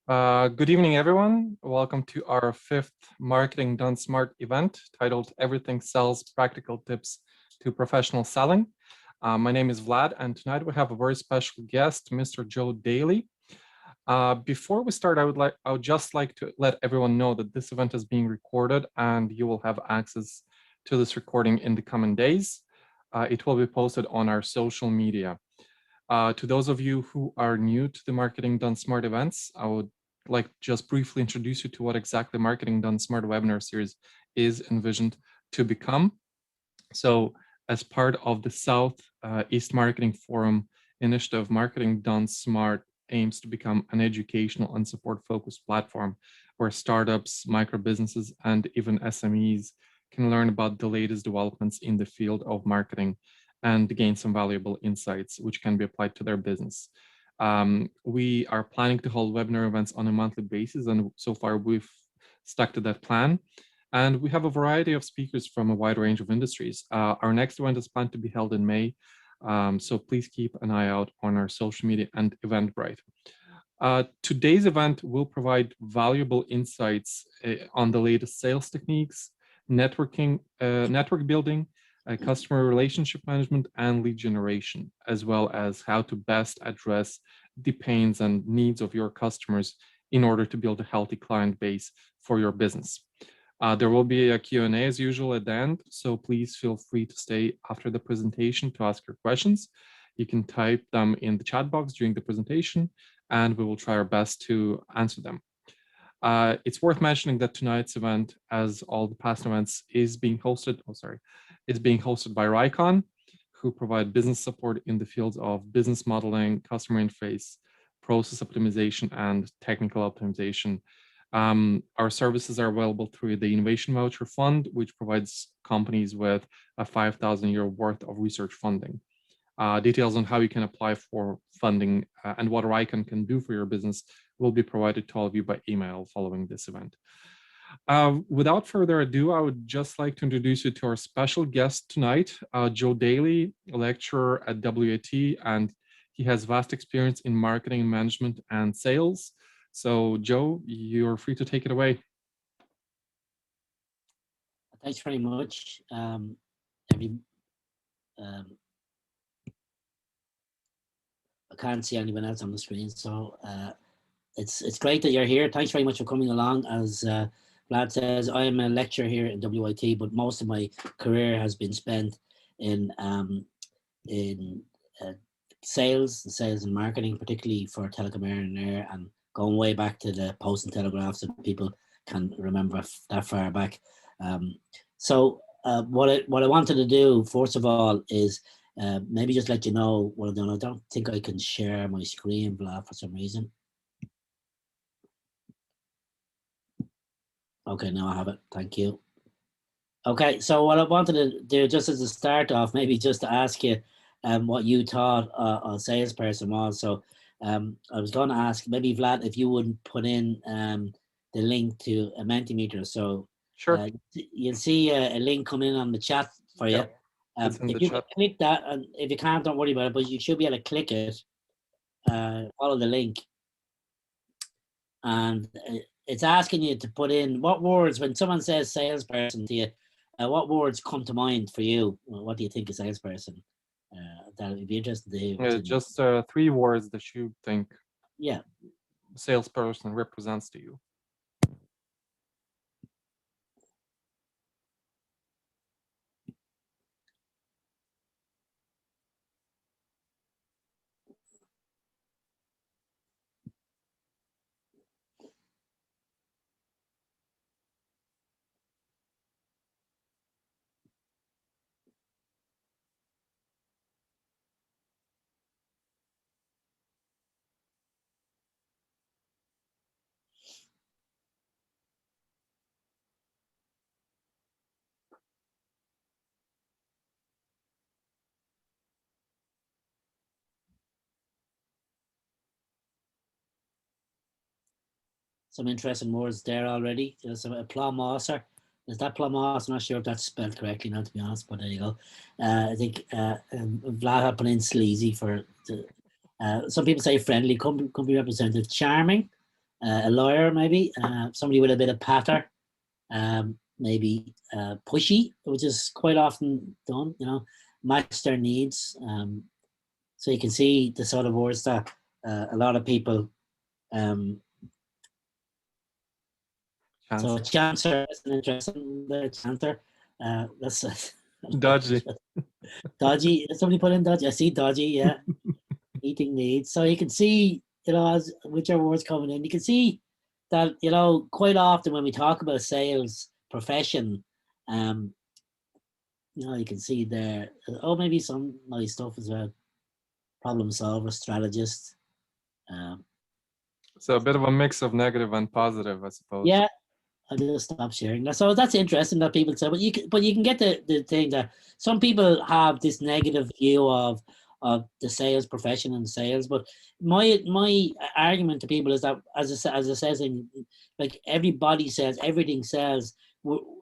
Good evening, everyone. Welcome to our fifth Marketing Done Smart event titled Everything Sells, Practical Tips to Professional Selling. My name is Vlad, and tonight we have a very special guest, Mr. Joe Daly. Before we start, I would just like to let everyone know that this event is being recorded and you will have access to this recording in the coming days. It will be posted on our social media. To those of you who are new to the Marketing Done Smart events, I would like just briefly introduce you to what exactly Marketing Done Smart webinar series is envisioned to become. So as part of the South East Marketing Forum initiative, Marketing Done Smart aims to become an educational and support-focused platform where startups, micro businesses, and even SMEs can learn about the latest developments in the field of marketing and gain some valuable insights which can be applied to their business. We are planning to hold webinar events on a monthly basis, and so far we've stuck to that plan. And we have a variety of speakers from a wide range of industries. Our next event is planned to be held in May, so please keep an eye out on our social media and Eventbrite. Today's event will provide valuable insights on the latest sales techniques, network building, customer relationship management, and lead generation, as well as how to best address the pains and needs of your customers in order to build a healthy client base for your business. There will be a Q&A as usual at the end, so please feel free to stay after the presentation to ask your questions. You can type them in the chat box during the presentation, and we will try our best to answer them. It's worth mentioning that tonight's event, as all the past events, is being hosted by RIKON, who provide business support in the fields of business modeling, customer interface, process optimization, and technical optimization. Our services are available through the Innovation Voucher Fund, which provides companies with a €5,000 worth of research funding. Details on how you can apply for funding and what RIKON can do for your business will be provided to all of you by email following this event. Without further ado, I would just like to introduce you to our special guest tonight, Joe Daly, a lecturer at WAT, and he has vast experience in marketing, management, and sales. So, Joe, you're free to take it away. Thanks very much. I can't see anyone else on the screen, so it's great that you're here. Thanks very much for coming along. As Vlad says, I am a lecturer here at WIT, but most of my career has been spent in sales and marketing, particularly for Telecom Air and Air, and going way back to the Post and Telegraph, so people can remember that far back. So what I wanted to do, first of all, is maybe just let you know what I've done. I don't think I can share my screen, Vlad, for some reason. Okay, now I have it. Thank you. Okay, so what I wanted to do, just as a start off, maybe just to ask you what you thought a salesperson was. So I was going to ask, maybe Vlad, if you wouldn't put in the link to a Mentimeter. So sure, you'll see a link come in on the chat for you. If you click that, and if you can't, don't worry about it, but you should be able to click it, follow the link, and it's asking you to put in what words, when someone says salesperson to you, what words come to mind for you? What do you think a salesperson? That would be interesting to hear. Just 3 words that you think salesperson represents to you. Some interesting words there already. There's a plumosser. Is that plumos? I'm not sure if that's spelled correctly now, to be honest, but there you go. I think Vlad had put in sleazy for some people say friendly, could be representative, charming, a lawyer, maybe somebody with a bit of patter, maybe pushy, which is quite often done, match their needs. So you can see the sort of words that a lot of people. So chancer is an interesting chancer. That's dodgy. Dodgy. Somebody put in dodgy. I see dodgy. Yeah, meeting needs. So you can see, as whichever words coming in, you can see that quite often when we talk about sales profession, you can see there. Oh, maybe some nice stuff as well. Problem solver, strategist. So a bit of a mix of negative and positive, I suppose. Yeah, I just stopped sharing that. So that's interesting that people say, but you can get the thing that some people have this negative view of the sales profession and sales. But my argument to people is that, as it says in, like, everybody sells, everything sells.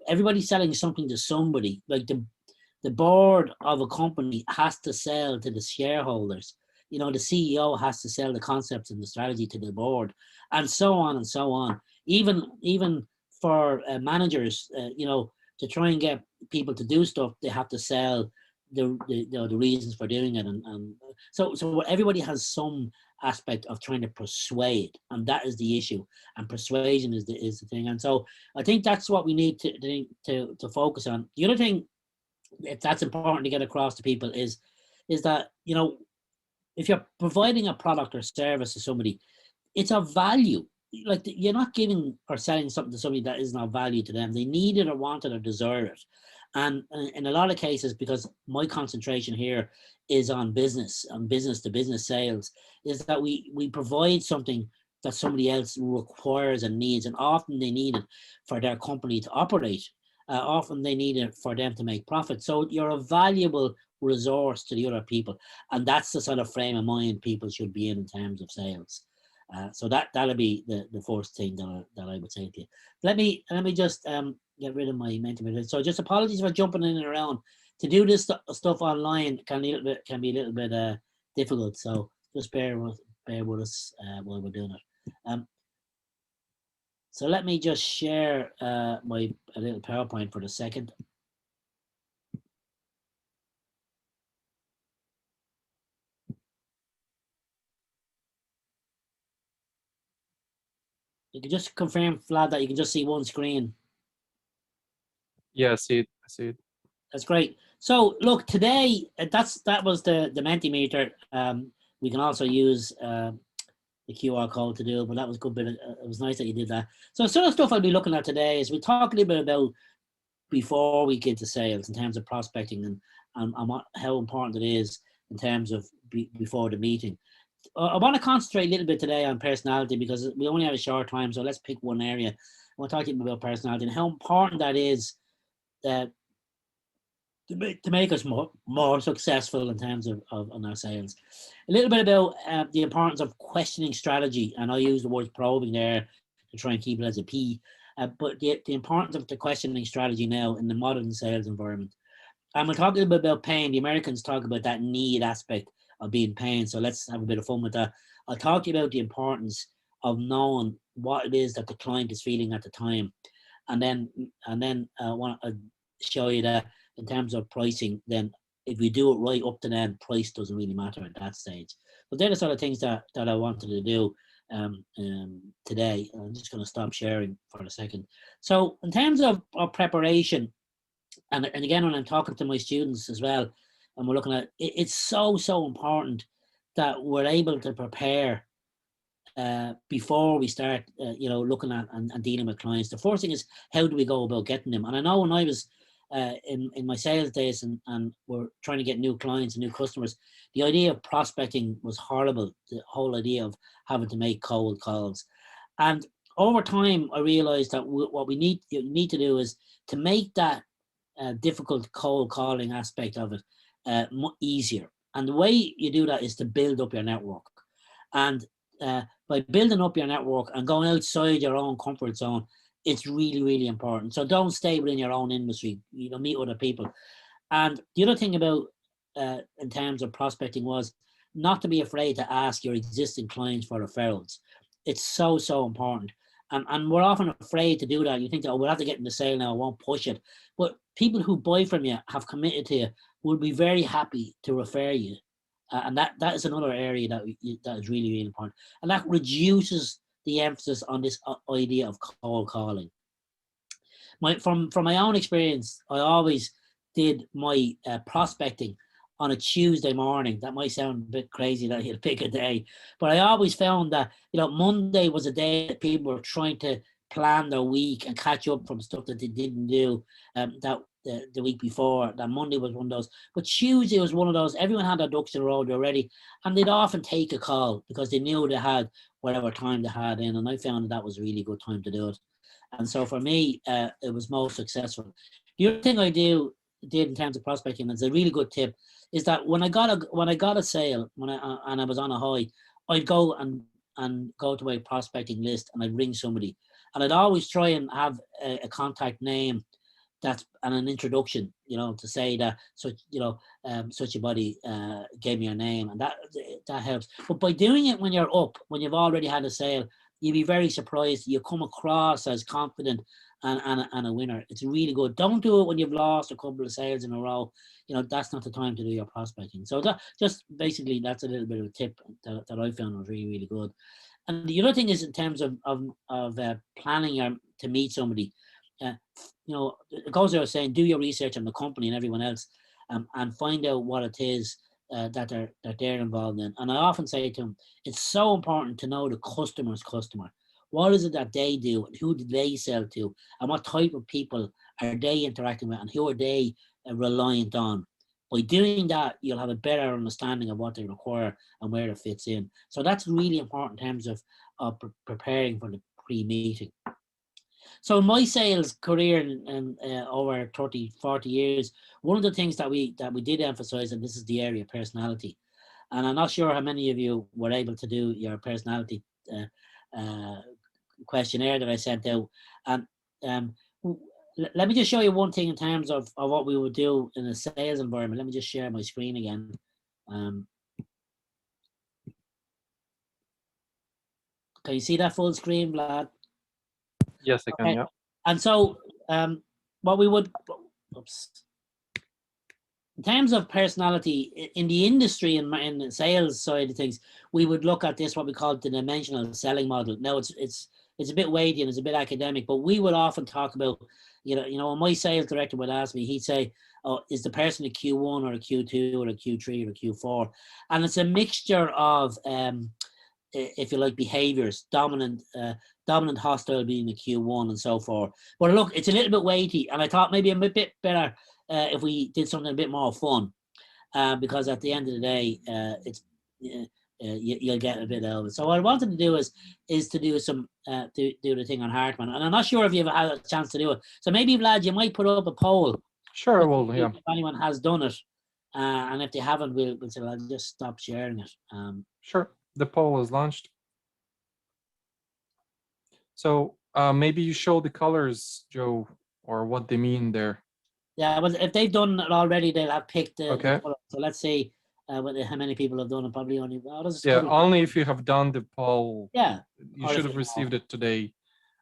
Everybody's selling something to somebody. Like the board of a company has to sell to the shareholders. The CEO has to sell the concepts and the strategy to the board, and so on and so on. Even for managers, to try and get people to do stuff, they have to sell the reasons for doing it, and so everybody has some aspect of trying to persuade, and that is the issue. And persuasion is the thing. And so I think that's what we need to focus on. The other thing, if that's important to get across to people, is that if you're providing a product or service to somebody, it's of value. Like, you're not giving or selling something to somebody that is not value to them. They need it or want it or deserve it. And in a lot of cases, because my concentration here is on business to business sales, is that we provide something that somebody else requires and needs. And often they need it for their company to operate. Often they need it for them to make profit. So you're a valuable resource to the other people. And that's the sort of frame of mind people should be in terms of sales. So that'll be the first thing that I would say to you. Let me just get rid of my mental. So just apologies for jumping in and around. To do this stuff online can be a little bit difficult. So just bear with us while we're doing it. So let me just share a little PowerPoint for the second. You can just confirm, Vlad, that you can just see one screen. Yeah, I see it. That's great. So look, today that was the Mentimeter. We can also use the QR code to do it, but that was a good bit. It was nice that you did that. So some of the stuff I'll be looking at today is we talk a little bit about before we get to sales in terms of prospecting and how important it is in terms of before the meeting. I want to concentrate a little bit today on personality because we only have a short time. So let's pick one area. I want to talk to you about personality and how important that is to make us more successful in terms of on our sales. A little bit about the importance of questioning strategy, and I use the word probing there to try and keep it as a P. But the importance of the questioning strategy now in the modern sales environment. And we'll talk a little bit about pain. The Americans talk about that need aspect of being pain. So let's have a bit of fun with that. I'll talk to you about the importance of knowing what it is that the client is feeling at the time. And then I want to show you that in terms of pricing, then if we do it right up to then, price doesn't really matter at that stage. But they're the sort of things that I wanted to do today. I'm just going to stop sharing for a second. So in terms of preparation, and again, when I'm talking to my students as well, and we're looking at it's so important that we're able to prepare before we start, looking at and dealing with clients. The first thing is, how do we go about getting them? And I know when I was in my sales days and we're trying to get new clients and new customers, the idea of prospecting was horrible. The whole idea of having to make cold calls. And over time, I realized that what we need to do is to make that difficult cold calling aspect of it easier. And the way you do that is to build up your network. And by building up your network and going outside your own comfort zone, it's really, really important. So don't stay within your own industry, meet other people. And the other thing about in terms of prospecting was not to be afraid to ask your existing clients for referrals. It's so important. And we're often afraid to do that. You think, oh, we'll have to get in the sale now, I won't push it. But people who buy from you, have committed to you, will be very happy to refer you. And that is another area that is really, really important. And that reduces the emphasis on this idea of cold calling. From my own experience, I always did my prospecting on a Tuesday morning. That might sound a bit crazy that you'll pick a day, but I always found that, Monday was a day that people were trying to plan their week and catch up from stuff that they didn't do the week before. That Monday was one of those, but Tuesday was one of those. Everyone had their ducks in a row already, and they'd often take a call because they knew they had whatever time they had in, and I found that was a really good time to do it. And so for me, it was most successful. The other thing I did in terms of prospecting, and it's a really good tip, is that when I got a sale, and I was on a high, I'd go and go to my prospecting list and I'd ring somebody, and I'd always try and have a contact name and an introduction, to say that such a body gave me your name, and that helps. But by doing it when you're up, when you've already had a sale, you'd be very surprised. You come across as confident and a winner. It's really good. Don't do it when you've lost a couple of sales in a row. That's not the time to do your prospecting. So that just basically, that's a little bit of a tip that I found was really, really good. And the other thing is, in terms of planning to meet somebody, it goes without saying, do your research on the company and everyone else, and find out what it is that they're involved in. And I often say to them, it's so important to know the customer's customer. What is it that they do, and who do they sell to, and what type of people are they interacting with, and who are they reliant on? By doing that, you'll have a better understanding of what they require and where it fits in. So that's really important in terms of preparing for the pre-meeting. So in my sales career in over 30, 40 years, one of the things that we did emphasize, and this is the area of personality, and I'm not sure how many of you were able to do your personality questionnaire that I sent out. And let me just show you one thing in terms of what we would do in a sales environment. Let me just share my screen again. Can you see that full screen, Vlad? Yes, I can, yeah. And so what we would, in terms of personality in the industry and in the sales side of things, we would look at this, what we call the dimensional selling model. Now it's a bit weighty and it's a bit academic, but we would often talk about, when my sales director would ask me, he'd say, oh, is the person a Q1 or a Q2 or a Q3 or a Q4? And it's a mixture of, if you like, behaviors, dominant, hostile being a Q1 and so forth. But look, it's a little bit weighty, and I thought maybe a bit better if we did something a bit more fun, because at the end of the day, it's you'll get a bit out of it. So what I wanted to do is to do some do the thing on Hartman, and I'm not sure if you've had a chance to do it. So maybe, Vlad, you might put up a poll. Sure, well, yeah. If anyone has done it, and if they haven't, we'll say, I'll just stop sharing it. Sure, the poll is launched. So maybe you show the colors, Joe, or what they mean there. Yeah, but if they've done it already, they'll have picked the color. So let's see how many people have done it. Probably only. Only if you have done the poll. Yeah. You should have received it today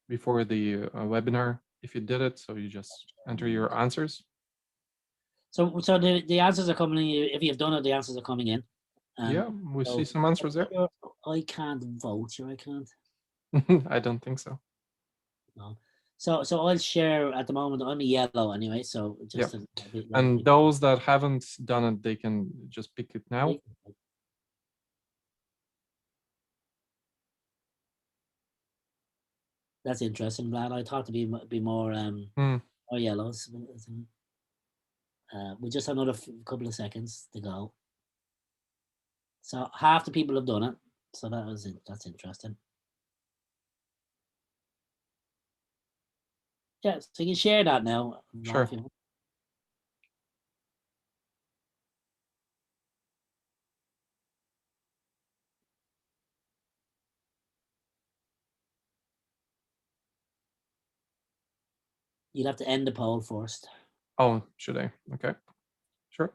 before the webinar. If you did it, so you just enter your answers. So the answers are coming in. If you've done it, the answers are coming in. Yeah, we see some answers there. I can't vote. Sure, I can't. I don't think so. No. So I'll share at the moment, only yellow anyway. So just and those that haven't done it, they can just pick it now. That's interesting, Vlad. I thought to be more yellows. We just have another couple of seconds to go. So half the people have done it. So that's interesting. Yeah, so you can share that now. Sure. You'd have to end the poll first. Oh, should I? Okay, sure.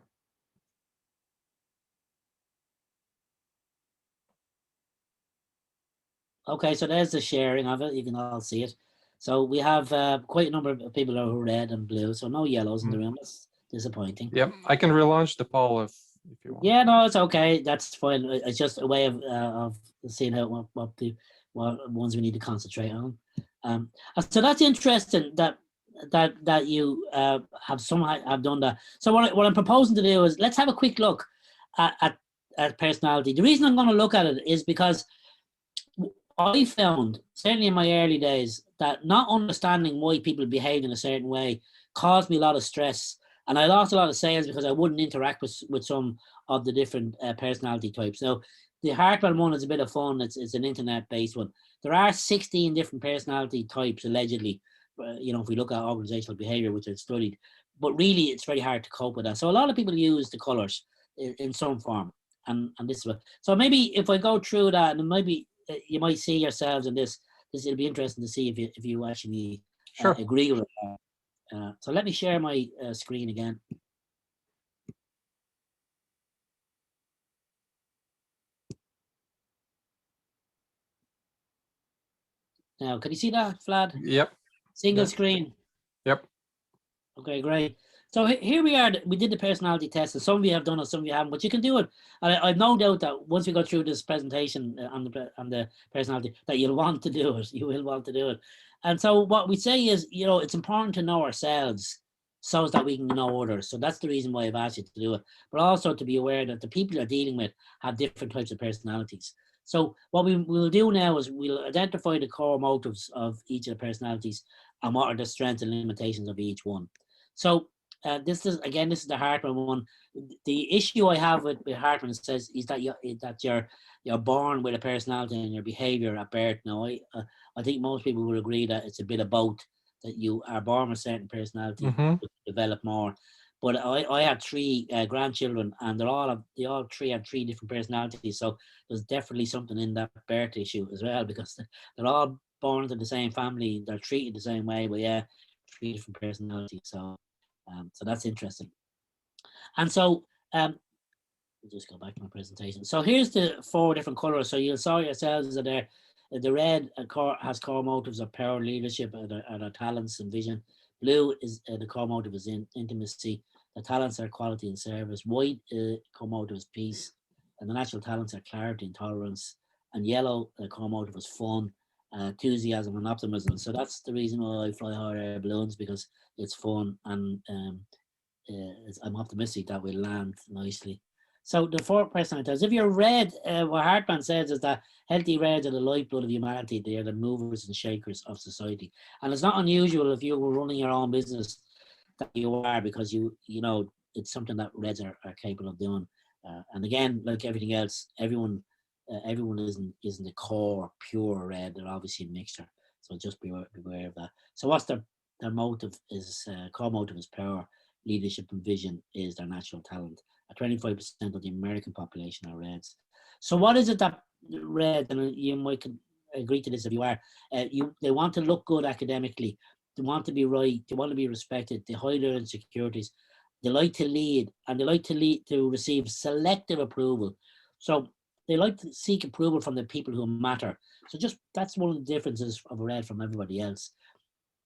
Okay, so there's the sharing of it. You can all see it. So we have quite a number of people who are red and blue, so no yellows in the room. That's disappointing. Yep, I can relaunch the poll if you want. Yeah, no, it's okay. That's fine. It's just a way of seeing how what ones we need to concentrate on. So that's interesting that you have somehow have done that. So what I'm proposing to do is let's have a quick look at personality. The reason I'm going to look at it is because I found, certainly in my early days, that not understanding why people behaved in a certain way caused me a lot of stress. And I lost a lot of sales because I wouldn't interact with some of the different personality types. So the Hartman one is a bit of fun. It's an internet-based one. There are 16 different personality types, allegedly, if we look at organizational behavior, which I've studied. But really, it's very hard to cope with that. So a lot of people use the colors in some form. And this is what, so maybe if I go through that, and maybe you might see yourselves in this. It'll be interesting to see if you actually agree with it. So let me share my screen again. Now, can you see that, Vlad? Yep. Single screen. Yep. Okay, great. So here we are. We did the personality test, and some of you have done it, some of you haven't. But you can do it. And I've no doubt that once we go through this presentation on the personality, that you'll want to do it. You will want to do it. And so what we say is, it's important to know ourselves so that we can know others. So that's the reason why I've asked you to do it. But also to be aware that the people you're dealing with have different types of personalities. So what we will do now is we'll identify the core motives of each of the personalities and what are the strengths and limitations of each one. So this is the Hartman one. The issue I have with Hartman says is that you're born with a personality and your behavior at birth. Now, I think most people will agree that it's a bit of both, that you are born with a certain personality, develop more. But I had 3 grandchildren, and they all three have 3 different personalities. So there's definitely something in that birth issue as well, because they're all born into the same family, they're treated the same way, but 3 different personalities. So that's interesting. And so I'll just go back to my presentation. So here's the 4 different colors. So you'll saw yourselves that there. The red has core motives of power, leadership, and our talents and vision. Blue is the core motive is intimacy. The talents are quality and service. White core motive is peace, and the natural talents are clarity and tolerance. And yellow core motive is fun, enthusiasm, and optimism. So that's the reason why I fly hot air balloons, because it's fun, and I'm optimistic that we'll land nicely. So the 4 personalities, if you're red, what Hartman says is that healthy reds are the lifeblood of humanity. They are the movers and shakers of society. And it's not unusual if you were running your own business that you are, because it's something that reds are capable of doing. And again, like everything else, everyone isn't a core pure red. They're obviously a mixture. So just be aware of that. So what's their motive is, core motive is power, leadership, and vision is their natural talent. 25% of the American population are reds. So what is it that red, and you might agree to this if you are, they want to look good academically, they want to be right, they want to be respected, they hide their insecurities, they like to lead, and they like to receive selective approval. So they like to seek approval from the people who matter. So that's one of the differences of a red from everybody else.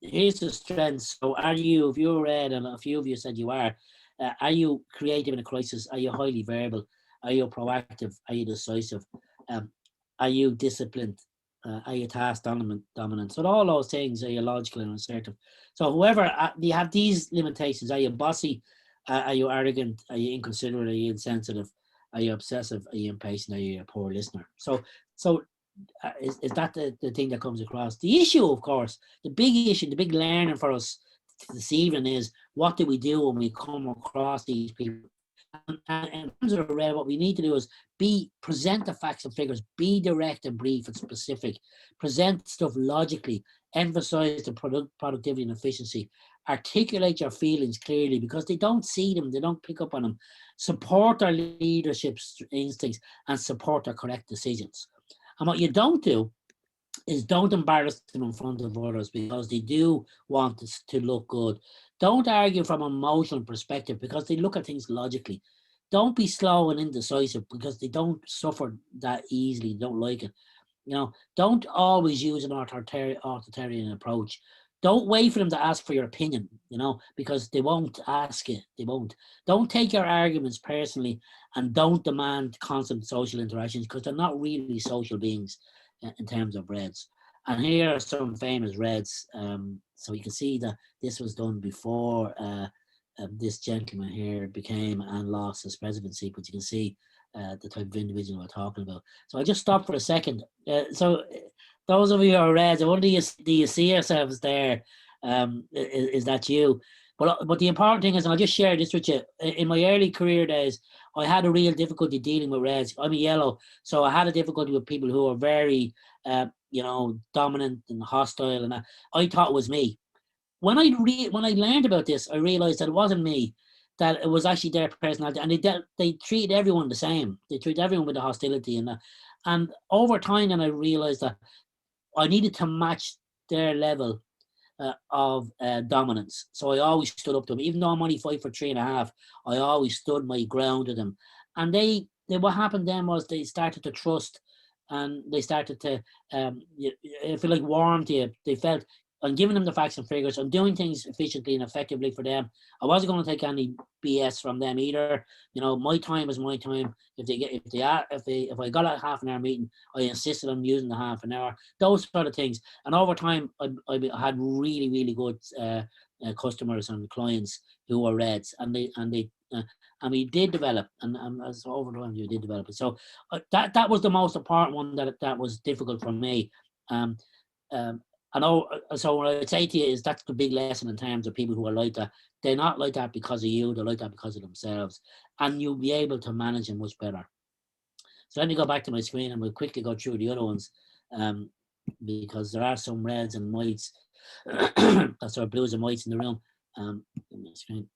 Here's the strengths. So if you're red, and a few of you said you are you creative in a crisis? Are you highly verbal? Are you proactive? Are you decisive? Are you disciplined? Are you task dominant? So all those things, are you logical and assertive? So whoever, you have these limitations. Are you bossy? Are you arrogant? Are you inconsiderate? Are you insensitive? Are you obsessive? Are you impatient? Are you a poor listener? So is that the thing that comes across? The issue, of course, the big issue, the big learning for us this evening is, what do we do when we come across these people? And in terms of red, what we need to do is present the facts and figures, be direct and brief and specific, present stuff logically, emphasize the productivity and efficiency, articulate your feelings clearly, because they don't see them, they don't pick up on them, support their leadership instincts, and support their correct decisions. And what you don't do is don't embarrass them in front of others, because they do want to look good. Don't argue from an emotional perspective, because they look at things logically. Don't be slow and indecisive, because they don't suffer that easily, they don't like it. Don't always use an authoritarian approach. Don't wait for them to ask for your opinion, because they won't ask it. They won't. Don't take your arguments personally, and don't demand constant social interactions, because they're not really social beings in terms of Reds. And here are some famous Reds. So you can see that this was done before this gentleman here became and lost his presidency, but you can see the type of individual we're talking about. So I just stop for a second. So those of you who are Reds, I wonder, do you see yourselves there? Is that you? But the important thing is, and I'll just share this with you, in my early career days, I had a real difficulty dealing with Reds. I'm a yellow, so I had a difficulty with people who are very, dominant and hostile, and I thought it was me. When I learned about this, I realized that it wasn't me, that it was actually their personality, and they treated everyone the same. They treated everyone with a hostility, and over time, then I realized that I needed to match their level of dominance. So I always stood up to them, even though I'm only 5'3.5". I always stood my ground to them, and they what happened then was they started to trust, and they started to feel like warm to you. They felt I'm giving them the facts and figures. I'm doing things efficiently and effectively for them. I wasn't going to take any BS from them either. My time is my time. If I got a half an hour meeting, I insisted on using the half an hour. Those sort of things. And over time, I had really, really good customers and clients who were Reds, and we did develop, and as over time we did develop it. So that was the most important one that was difficult for me. So what I would say to you is that's the big lesson in terms of people who are like that. They're not like that because of you. They're like that because of themselves, and you'll be able to manage them much better. So let me go back to my screen, and we'll quickly go through the other ones, because there are some Reds and whites. That's our blues and whites in the room. My screen.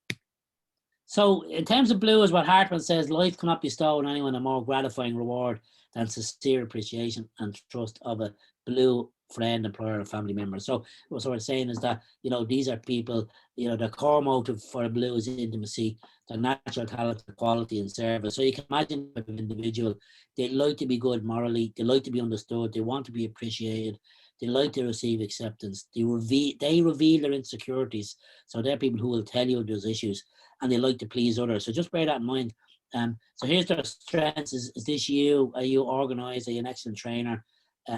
So in terms of blues, what Hartman says, life cannot bestow on anyone a more gratifying reward than sincere appreciation and trust of a blue friend, employer, or family member. So what we're saying is that, these are people, their core motive for a blue is intimacy, their natural talent, quality, and service. So you can imagine an individual, they like to be good morally, they like to be understood, they want to be appreciated, they like to receive acceptance, they reveal their insecurities. So they're people who will tell you there's issues, and they like to please others. So just bear that in mind. So here's their strengths. Is this you? Are you organized? Are you an excellent trainer?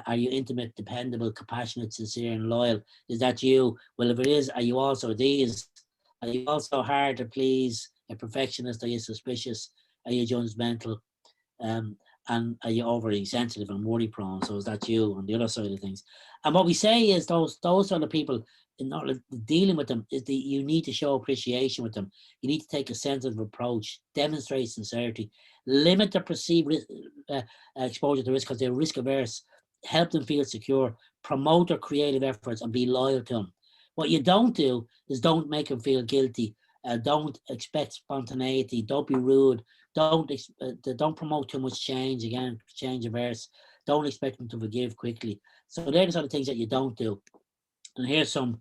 Are you intimate, dependable, compassionate, sincere, and loyal? Is that you? Well, if it is, are you also these? Are you also hard to please, a perfectionist? Are you suspicious? Are you judgmental? And are you overly sensitive and worry prone? So is that you on the other side of things? And what we say is those sort of people, in order dealing with them, is that you need to show appreciation with them. You need to take a sensitive approach, demonstrate sincerity, limit their perceived exposure to risk because they're risk averse, help them feel secure, promote their creative efforts, and be loyal to them. What you don't do is don't make them feel guilty. Don't expect spontaneity. Don't be rude. Don't promote too much change. Again, change averse. Don't expect them to forgive quickly. So they're the sort of things that you don't do. And here's some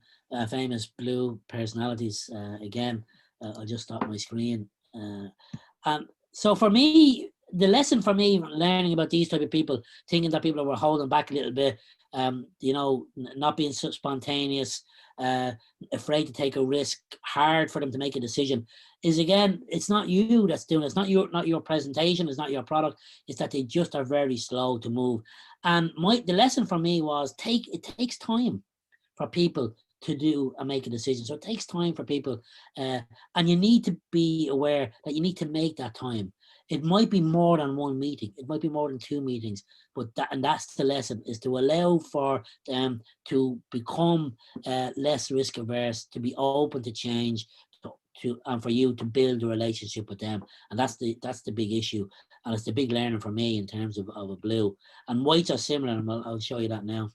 famous blue personalities. Again, I'll just stop my screen. And so for me, the lesson for me learning about these type of people, thinking that people were holding back a little bit, not being so spontaneous, afraid to take a risk, hard for them to make a decision, is again, it's not you that's doing it. It's not your presentation, it's not your product, it's that they just are very slow to move. And the lesson for me was it takes time for people to do and make a decision. So it takes time for people, and you need to be aware that you need to make that time. It might be more than one meeting. It might be more than two meetings, but that's the lesson, is to allow for them to become less risk averse, to be open to change, and for you to build a relationship with them. And that's the big issue. And it's the big learning for me in terms of a blue. And whites are similar, and I'll show you that now.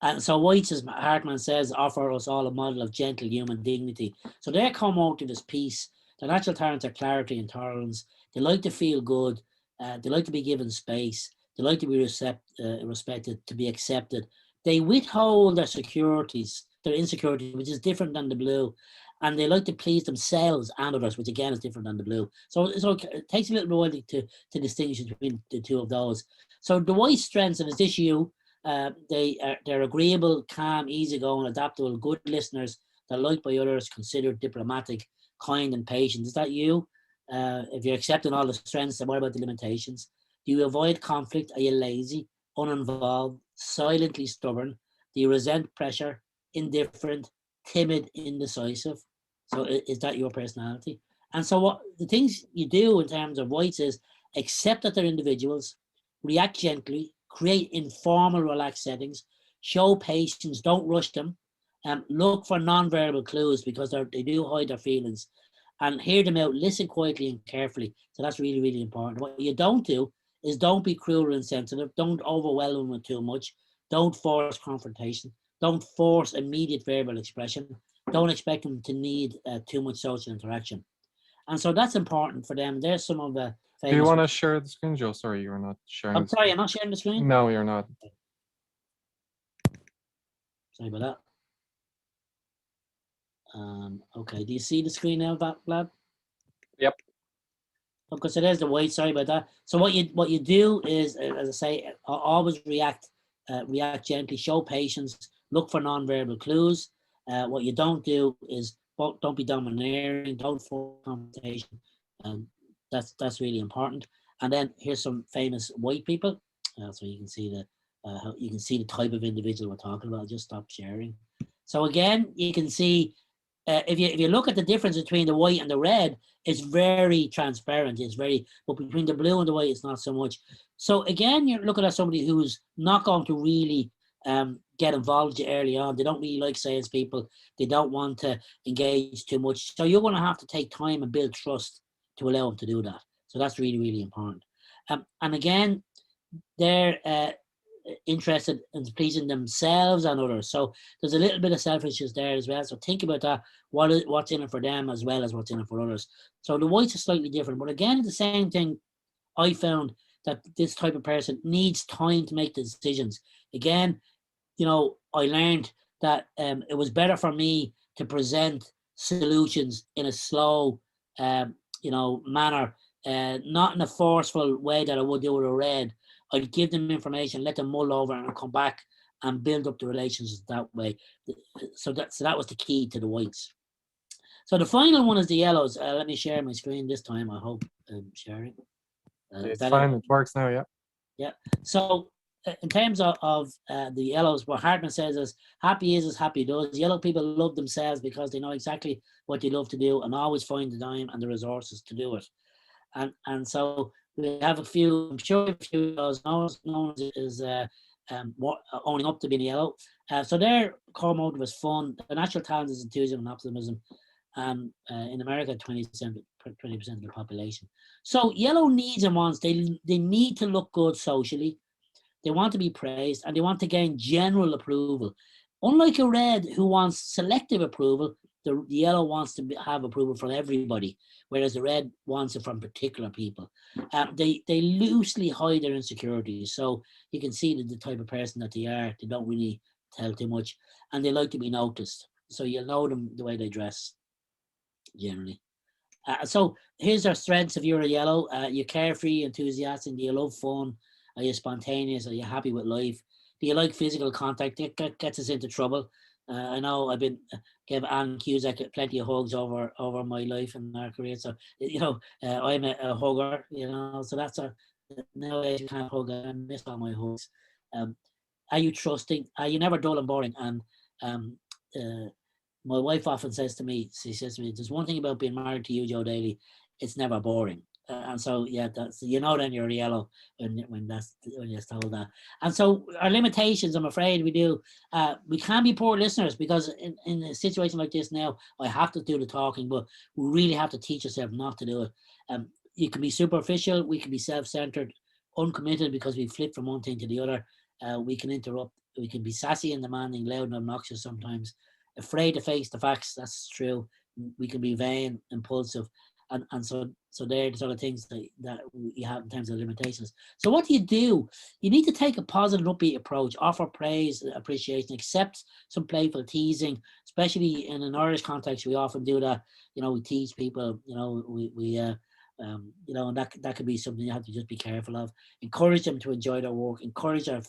And so whites, as Hartman says, offer us all a model of gentle human dignity. So their core motive is peace. Their natural talents are clarity and tolerance. They like to feel good. They like to be given space. They like to be respected, to be accepted. They withhold their insecurities, which is different than the blue. and they like to please themselves and others, which again is different than the blue. So it takes a little while to distinguish between the two of those. So the white strengths, and it's this you, they're agreeable, calm, easygoing, adaptable, good listeners. They're liked by others, considered, diplomatic, kind, and patient. Is that you? If you're accepting all the strengths, then what about the limitations? Do you avoid conflict? Are you lazy, uninvolved, silently stubborn? Do you resent pressure, indifferent, timid, indecisive? So is that your personality? And so what the things you do in terms of whites is accept that they're individuals, react gently, create informal, relaxed settings, show patience, don't rush them, look for non-verbal clues because they do hide their feelings, and hear them out, listen quietly and carefully. So that's really, really important. What you don't do is don't be cruel or insensitive. Don't overwhelm them with too much. Don't force confrontation. Don't force immediate verbal expression. Don't expect them to need too much social interaction. And so that's important for them. There's some of the famous... Do you want to share the screen, Joe? Sorry, you're not sharing. I'm sorry, I'm not sharing the screen? No, you're not. Sorry about that. Okay, do you see the screen now, Vlad? Yep. Okay, so there's the white. Sorry about that. So what you do is, as I say, always react gently, show patience, look for non-verbal clues. What you don't do is don't be domineering, don't force confrontation. That's really important. And then here's some famous white people, so you can see the type of individual we're talking about. I'll just stop sharing. So again, you can see. If you look at the difference between the white and the red, it's very transparent. But between the blue and the white, it's not so much. So again, you're looking at somebody who's not going to really get involved early on. They don't really like salespeople. They don't want to engage too much. So you're going to have to take time and build trust to allow them to do that. So that's really, really important. And again, they're interested in pleasing themselves and others. So there's a little bit of selfishness there as well. So think about that. What's in it for them as well as what's in it for others. So the whites are slightly different. But again, the same thing, I found that this type of person needs time to make the decisions. Again, I learned that it was better for me to present solutions in a slow, manner, not in a forceful way that I would do with a red. I'd give them information, let them mull over, and come back and build up the relations that way. So that was the key to the whites. So the final one is the yellows. Let me share my screen this time. I hope I'm sharing. It's fine. It works now. Yeah. Yeah. So in terms of the yellows, what Hartman says is happy is as happy does. Yellow people love themselves because they know exactly what they love to do and always find the time and the resources to do it. And so we have a few, I'm sure a few of those known is owning up to being yellow. So their core motive is fun. The natural talent is enthusiasm and optimism. In America, 20% of the population. So yellow needs and wants, they need to look good socially. They want to be praised and they want to gain general approval. Unlike a red who wants selective approval, the yellow wants to have approval from everybody, whereas the red wants it from particular people. They loosely hide their insecurities. So you can see the type of person that they are. They don't really tell too much and they like to be noticed. So you'll know them the way they dress, generally. So here's our strengths if you're a yellow. You're carefree, enthusiastic. Do you love fun? Are you spontaneous? Are you happy with life? Do you like physical contact? It gets us into trouble. I know I've gave Anne Cusack plenty of hugs over my life and our career. So, I'm a hugger, so that's nowadays you can't hug. I miss all my hugs. Are you trusting? Are you never dull and boring? And my wife often says to me, there's one thing about being married to you, Joe Daly, it's never boring. And so, yeah, that's, then you're a yellow when you're told that. And so our limitations, I'm afraid we can be poor listeners because in a situation like this now, I have to do the talking, but we really have to teach ourselves not to do it. You can be superficial, we can be self-centered, uncommitted because we flip from one thing to the other. We can interrupt, we can be sassy and demanding, loud and obnoxious sometimes, afraid to face the facts, that's true. We can be vain, impulsive, and so they're the sort of things that you have in terms of limitations. So what do? You need to take a positive, upbeat approach, offer praise, appreciation, accept some playful teasing, especially in an Irish context. We often do that. We tease people. And that could be something you have to just be careful of. Encourage them to enjoy their work. Encourage their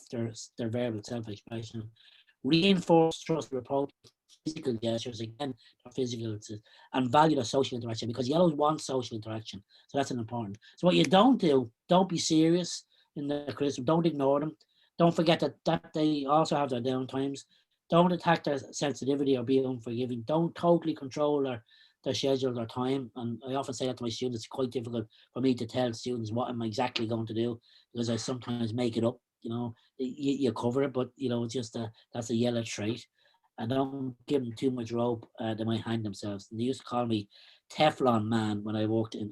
verbal self-expression. Reinforce trust, approach, physical gestures, again, physical, and value the social interaction, because yellows want social interaction. So that's an important. So what you don't be serious in the criticism. Don't ignore them. Don't forget that they also have their down times. Don't attack their sensitivity or be unforgiving. Don't totally control their schedule, their time. And I often say that to my students. It's quite difficult for me to tell students what I'm exactly going to do, because I sometimes make it up. You cover it, but it's just that's a yellow trait. And don't give them too much rope; they might hang themselves. And they used to call me Teflon Man when I worked in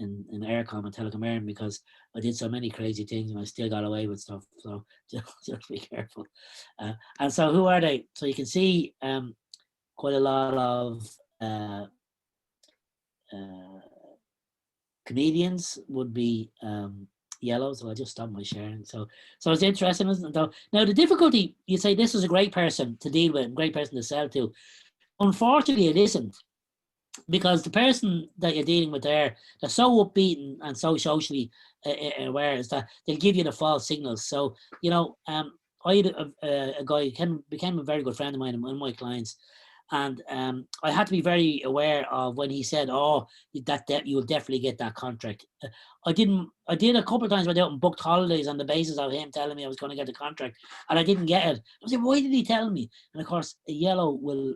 Aircom and Telecom, because I did so many crazy things and I still got away with stuff. So just be careful. And so who are they? So you can see quite a lot of comedians would be yellow. So I just stopped my sharing. So it's interesting, isn't it? Now the difficulty, you say this is a great person to deal with, great person to sell to. Unfortunately, it isn't, because the person that you're dealing with there, they're so upbeat and so socially aware, is that they'll give you the false signals. So I had a guy who became a very good friend of mine, one of my clients. And I had to be very aware of when he said, "Oh, that you will definitely get that contract." I did a couple of times. Went out and booked holidays on the basis of him telling me I was going to get the contract, and I didn't get it. I was like, "Why did he tell me?" And of course, a yellow will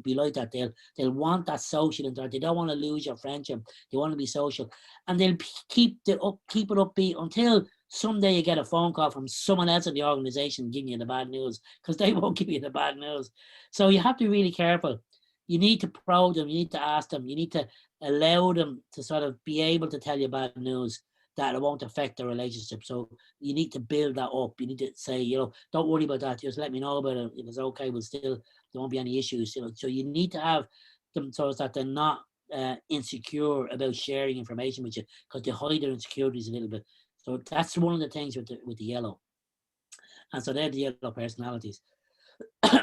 be like that. They'll want that social interaction. They don't want to lose your friendship. They want to be social, and they'll keep it upbeat until someday you get a phone call from someone else in the organization giving you the bad news, because they won't give you the bad news. So you have to be really careful. You need to probe them. You need to ask them. You need to allow them to sort of be able to tell you bad news that it won't affect the relationship. So you need to build that up. You need to say, don't worry about that. Just let me know about it. If it's okay, there won't be any issues. So you need to have them so that they're not insecure about sharing information with you, because they hide their insecurities a little bit. So that's one of the things with the yellow. And so they're the yellow personalities.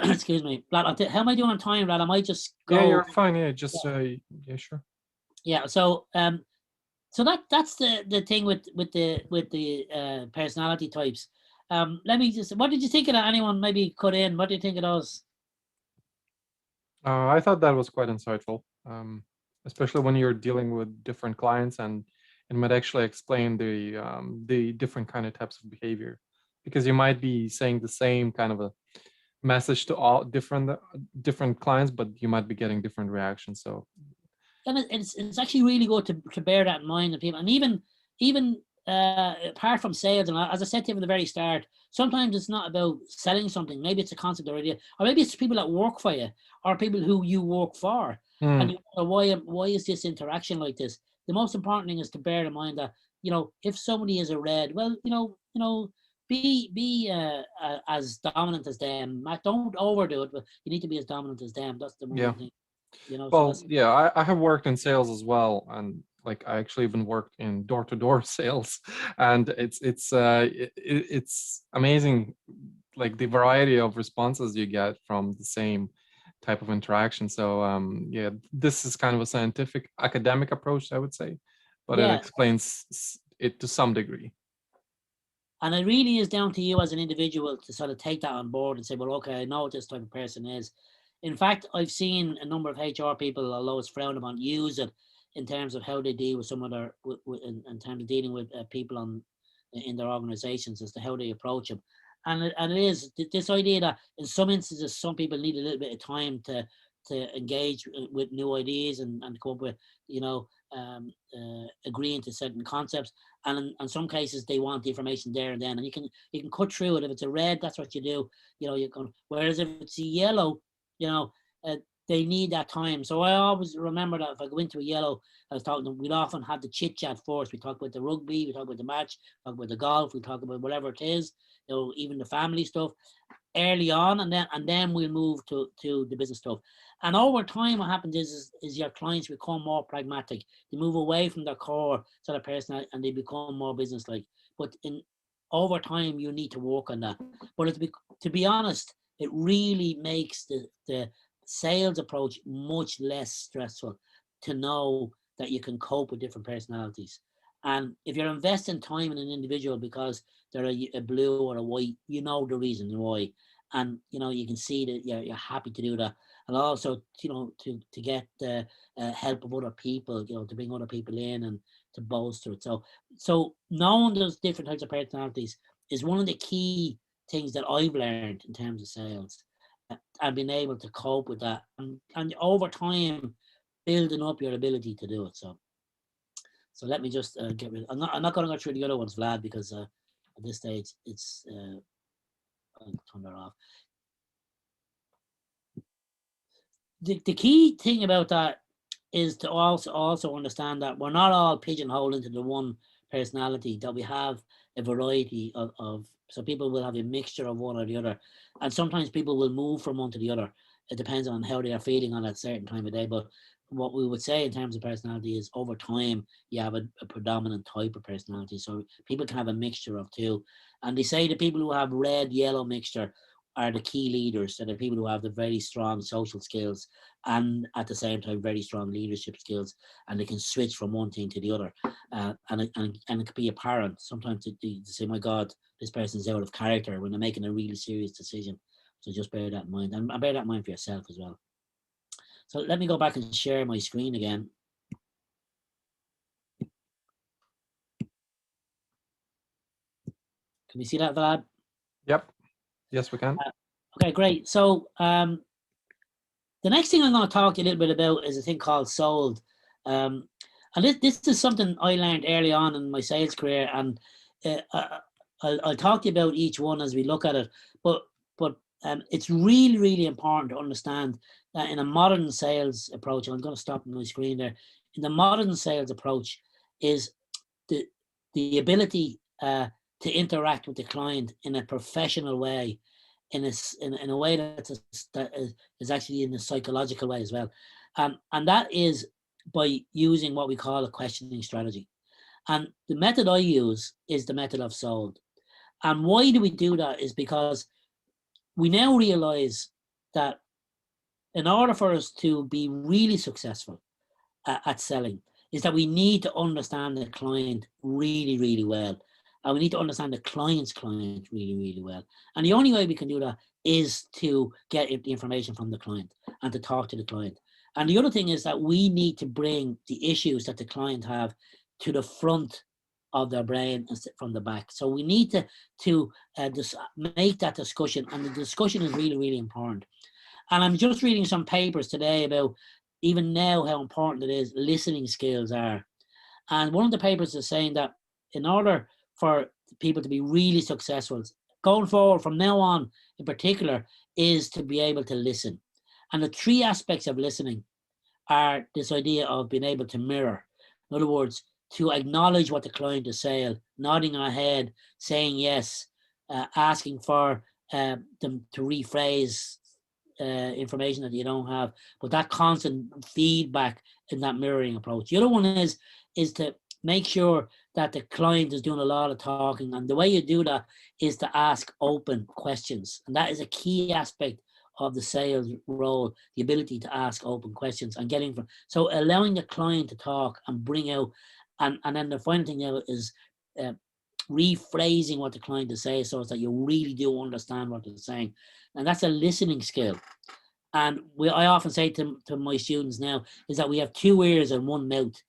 Excuse me. Vlad, how am I doing on time, Vlad? I might just go. Yeah, you're fine. Yeah, just yeah, sure. Yeah. So that's the thing with the personality types. Let me just. What did you think of that? Anyone maybe cut in? What do you think of those? I thought that was quite insightful, especially when you're dealing with different clients, and it might actually explain the different kind of types of behavior, because you might be saying the same kind of a message to all different clients, but you might be getting different reactions. So, and it's actually really good to bear that in mind, and people, and even apart from sales, and as I said to you from the very start, sometimes it's not about selling something. Maybe it's a concept or idea, or maybe it's people that work for you, or people who you work for, and you wonder, why is this interaction like this? The most important thing is to bear in mind that if somebody is a red, well, be as dominant as them. Don't overdo it, but you need to be as dominant as them. That's the main thing. Well, I have worked in sales as well, and like I actually even worked in door-to-door sales, and it's amazing, like the variety of responses you get from the same type of interaction. So yeah, this is kind of a scientific academic approach, I would say, but it explains it to some degree. And it really is down to you as an individual to sort of take that on board and say, well, okay, I know what this type of person is. In fact, I've seen a number of HR people, although it's frowned upon, use it in terms of how they deal with some of their, in terms of dealing with people in their organizations, as to how they approach them. And it is this idea that in some instances, some people need a little bit of time to engage with new ideas and come up with, agreeing to certain concepts. And in some cases, they want the information there and then, and you can cut through it. If it's a red, that's what you do. You can. Whereas if it's a yellow, they need that time. So I always remember that if I go into a yellow, I was talking to them, we'd often have the chit chat first. We talk about the rugby, we talk about the match, talk about the golf, we talk about whatever it is, even the family stuff. early on, and then we'll move to the business stuff. And over time, what happens is your clients become more pragmatic. They move away from their core sort of personality and they become more business-like. But over time, you need to work on that. But to be honest, it really makes the sales approach much less stressful to know that you can cope with different personalities. And if you're investing time in an individual because they're a blue or a white, you know the reason why. And, you can see that you're happy to do that. And also, to get the help of other people, to bring other people in and to bolster it. So knowing those different types of personalities is one of the key things that I've learned in terms of sales, and being able to cope with that. And over time, building up your ability to do it. So let me just get rid. I'm not going to go through the other ones, Vlad, because at this stage it's. I'll turn that off. The key thing about that is to also understand that we're not all pigeonholed into the one personality, that we have a variety of so people will have a mixture of one or the other, and sometimes people will move from one to the other. It depends on how they are feeling on that certain time of day. But what we would say in terms of personality is over time you have a predominant type of personality, so people can have a mixture of two. And they say the people who have red yellow mixture are the key leaders, so the people who have the very strong social skills and at the same time very strong leadership skills, and they can switch from one thing to the other. And it could be apparent sometimes to say, my God, this person's out of character when they're making a really serious decision. So just bear that in mind, and bear that in mind for yourself as well. So let me go back and share my screen again. Can we see that, Vlad? Yep. Yes, we can. Okay, great. So the next thing I'm going to talk to you a little bit about is a thing called sold. And this is something I learned early on in my sales career, and I'll talk to you about each one as we look at it. But it's really, really important to understand that in a modern sales approach, and I'm going to stop my screen there. In the modern sales approach is the ability to interact with the client in a professional way, in a way that is actually in a psychological way as well. And that is by using what we call a questioning strategy. And the method I use is the method of sold. And why do we do that is because we now realize that in order for us to be really successful at selling is that we need to understand the client really, really well. And we need to understand the client's client really, really well. And the only way we can do that is to get the information from the client and to talk to the client. And the other thing is that we need to bring the issues that the client have to the front of their brain instead from the back. So we need to just make that discussion, and the discussion is really, really important. And I'm just reading some papers today about even now how important it is listening skills are. And one of the papers is saying that in order for people to be really successful going forward from now on in particular is to be able to listen. And the three aspects of listening are this idea of being able to mirror. In other words, to acknowledge what the client is saying, nodding our head, saying yes, asking for them to rephrase information that you don't have, but that constant feedback in that mirroring approach. The other one is to make sure that the client is doing a lot of talking, and the way you do that is to ask open questions, and that is a key aspect of the sales role, the ability to ask open questions and getting from, so allowing the client to talk and bring out, and then the final thing now is rephrasing what the client is saying so that you really do understand what they're saying. And that's a listening skill. And I often say to my students now is that we have 2 ears and 1 mouth.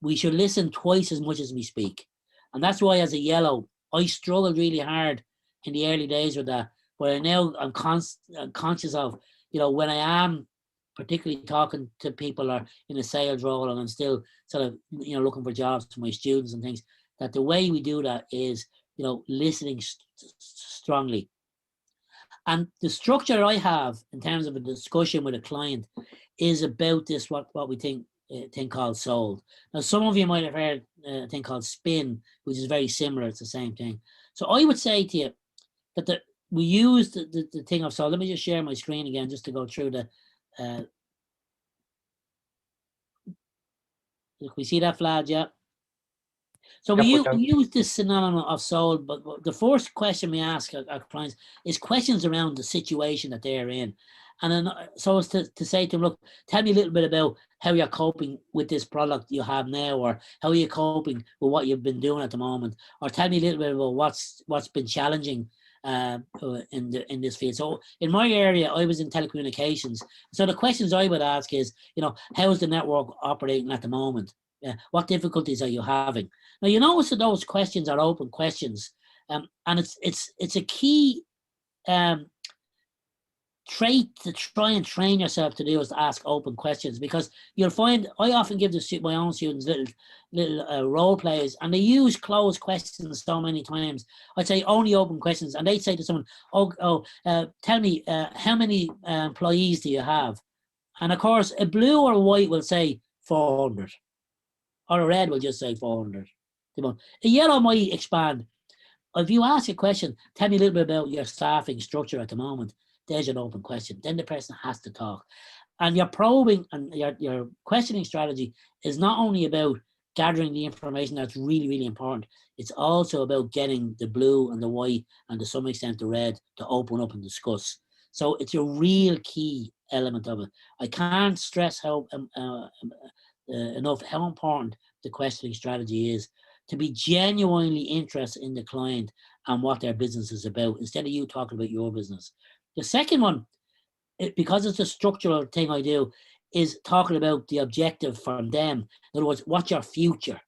We should listen twice as much as we speak. And that's why as a yellow, I struggled really hard in the early days with that. But now I'm conscious of, when I am particularly talking to people or in a sales role and I'm still sort of, looking for jobs to my students and things, that the way we do that is, listening strongly. And the structure I have in terms of a discussion with a client is about this, what we think called sold. Now, some of you might have heard a thing called spin, which is very similar. It's the same thing. So I would say to you that we use the thing of, so let me just share my screen again just to go through the, we see that, Vlad? Yeah. So Yep, we use this synonym of sold, but the first question we ask our clients is questions around the situation that they're in. And then, so as to say to them, look, tell me a little bit about how you're coping with this product you have now, or how are you coping with what you've been doing at the moment, or tell me a little bit about what's been challenging in this field. So in my area, I was in telecommunications. So the questions I would ask is, how is the network operating at the moment? What difficulties are you having? Now, you notice that those questions are open questions, and it's a key trait to try and train yourself to do, is to ask open questions, because you'll find I often give my own students little role plays, and they use closed questions so many times. I'd say only open questions, and they'd say to someone, tell me, how many employees do you have? And of course, a blue or a white will say 400. Or a red will just say 400. A yellow might expand. If you ask a question, tell me a little bit about your staffing structure at the moment, there's an open question. Then the person has to talk. And your probing and your questioning strategy is not only about gathering the information that's really, really important. It's also about getting the blue and the white, and to some extent the red, to open up and discuss. So it's a real key element of it. I can't stress how enough how important the questioning strategy is, to be genuinely interested in the client and what their business is about, instead of you talking about your business. The second one, because it's a structural thing I do, is talking about the objective from them. In other words, what's your future?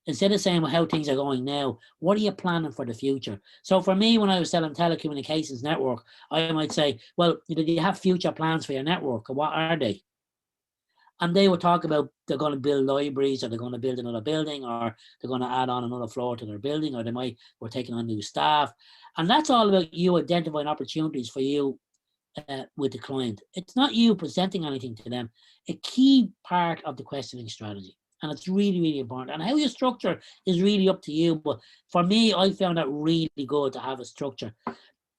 Instead of saying how things are going now, what are you planning for the future? So for me, when I was selling telecommunications network, I might say, well, do you have future plans for your network? And what are they? And they would talk about they're going to build libraries, or they're going to build another building, or they're going to add on another floor to their building, or we're taking on new staff. And that's all about you identifying opportunities for you with the client. It's not you presenting anything to them. A key part of the questioning strategy. And it's really, really important. And how you structure is really up to you. But for me, I found it really good to have a structure.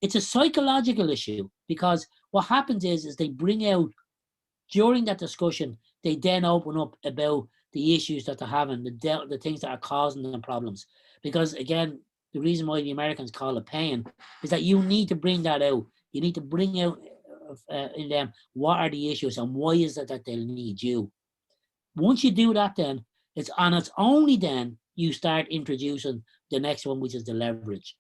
It's a psychological issue, because what happens is they bring out, during that discussion, they then open up about the issues that they're having, the things that are causing them problems. Because again, the reason why the Americans call it pain is that you need to bring that out. You need to bring out in them what are the issues and why is it that they'll need you. Once you do that, then it's only then you start introducing the next one, which is the leverage.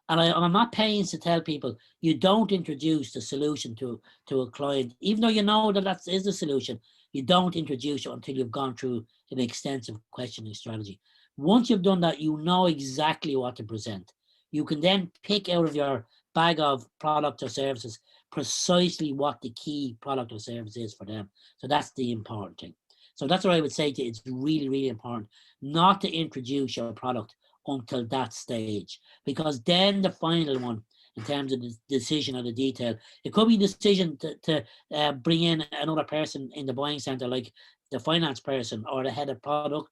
And I'm not paying to tell people you don't introduce the solution to a client, even though you know that is the solution. You don't introduce it until you've gone through an extensive questioning strategy. Once you've done that, you know exactly what to present. You can then pick out of your bag of products or services precisely what the key product or service is for them. So that's the important thing. So that's what I would say to you. It's really, really important not to introduce your product until that stage, because then the final one, in terms of the decision or the detail, it could be the decision to bring in another person in the buying center, like the finance person or the head of product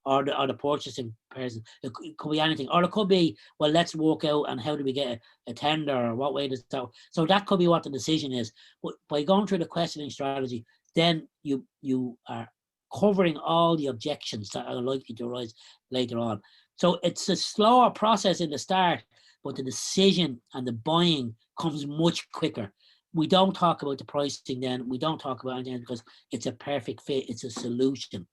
or the purchasing person. It could be anything, or it could be, well, let's work out and how do we get a tender, or what way does that. So that could be what the decision is. But by going through the questioning strategy, then you are covering all the objections that are likely to arise later on. So it's a slower process in the start, but the decision and the buying comes much quicker. We don't talk about the pricing then. We don't talk about anything, because it's a perfect fit. It's a solution.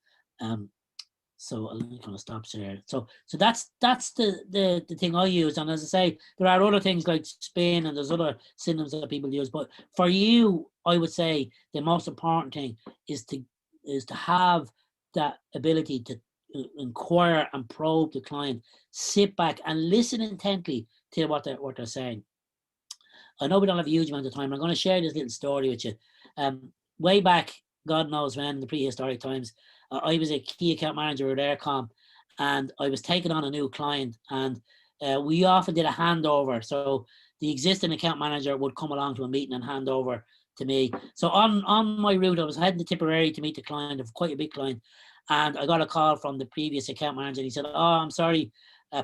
So I'm going to stop there. So that's the thing I use. And as I say, there are other things like spin, and there's other synonyms that people use. But for you, I would say the most important thing is to have that ability to inquire and probe the client, sit back and listen intently to what they're saying. I know we don't have a huge amount of time. I'm going to share this little story with you. Way back, God knows when, in the prehistoric times, I was a key account manager at RIKON, and I was taking on a new client, and we often did a handover. So the existing account manager would come along to a meeting and hand over to me. So on my route, I was heading to Tipperary to meet the client, of quite a big client, and I got a call from the previous account manager. He said, "Oh, I'm sorry,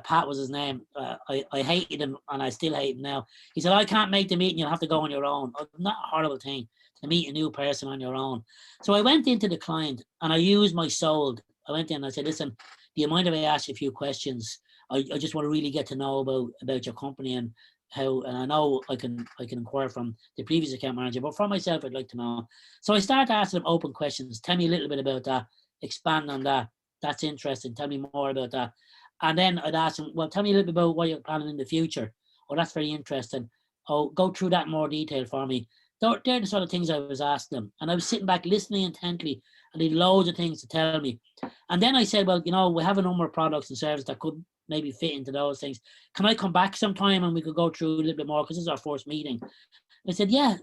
Pat was his name. I hated him, and I still hate him now. He said, I can't make the meeting, you'll have to go on your own. Oh, not a horrible thing to meet a new person on your own. So I went into the client, and I used my soul. I went in and I said, listen, do you mind if I ask you a few questions? I just want to really get to know about your company and how, and I know I can inquire from the previous account manager, but for myself, I'd like to know. So I started asking them open questions. Tell me a little bit about that. Expand on that. That's interesting. Tell me more about that. And then I'd ask them, well, tell me a little bit about what you're planning in the future. Oh, that's very interesting. Oh, go through that in more detail for me. They're the sort of things I was asking them. And I was sitting back listening intently, and they had loads of things to tell me. And then I said, well, we have a number of products and services that could maybe fit into those things. Can I come back sometime and we could go through a little bit more, because this is our first meeting? I said, yeah,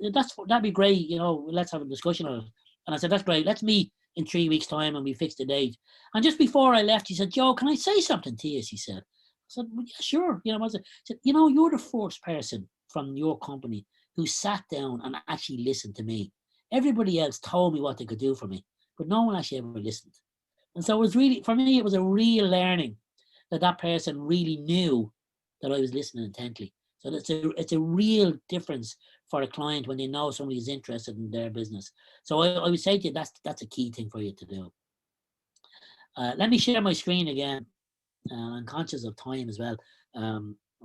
that'd be great. Let's have a discussion on it. And I said, that's great. Let's meet in 3 weeks' time, and we fixed the date. And just before I left, he said, Joe, can I say something to you? He said. I said, well, yeah, sure. I said, you're the first person from your company who sat down and actually listened to me. Everybody else told me what they could do for me, but no one actually ever listened. And so it was really, for me, it was a real learning that person really knew that I was listening intently. So it's a real difference for a client when they know somebody is interested in their business. So I would say to you, that's a key thing for you to do. Let me share my screen again. I'm conscious of time as well.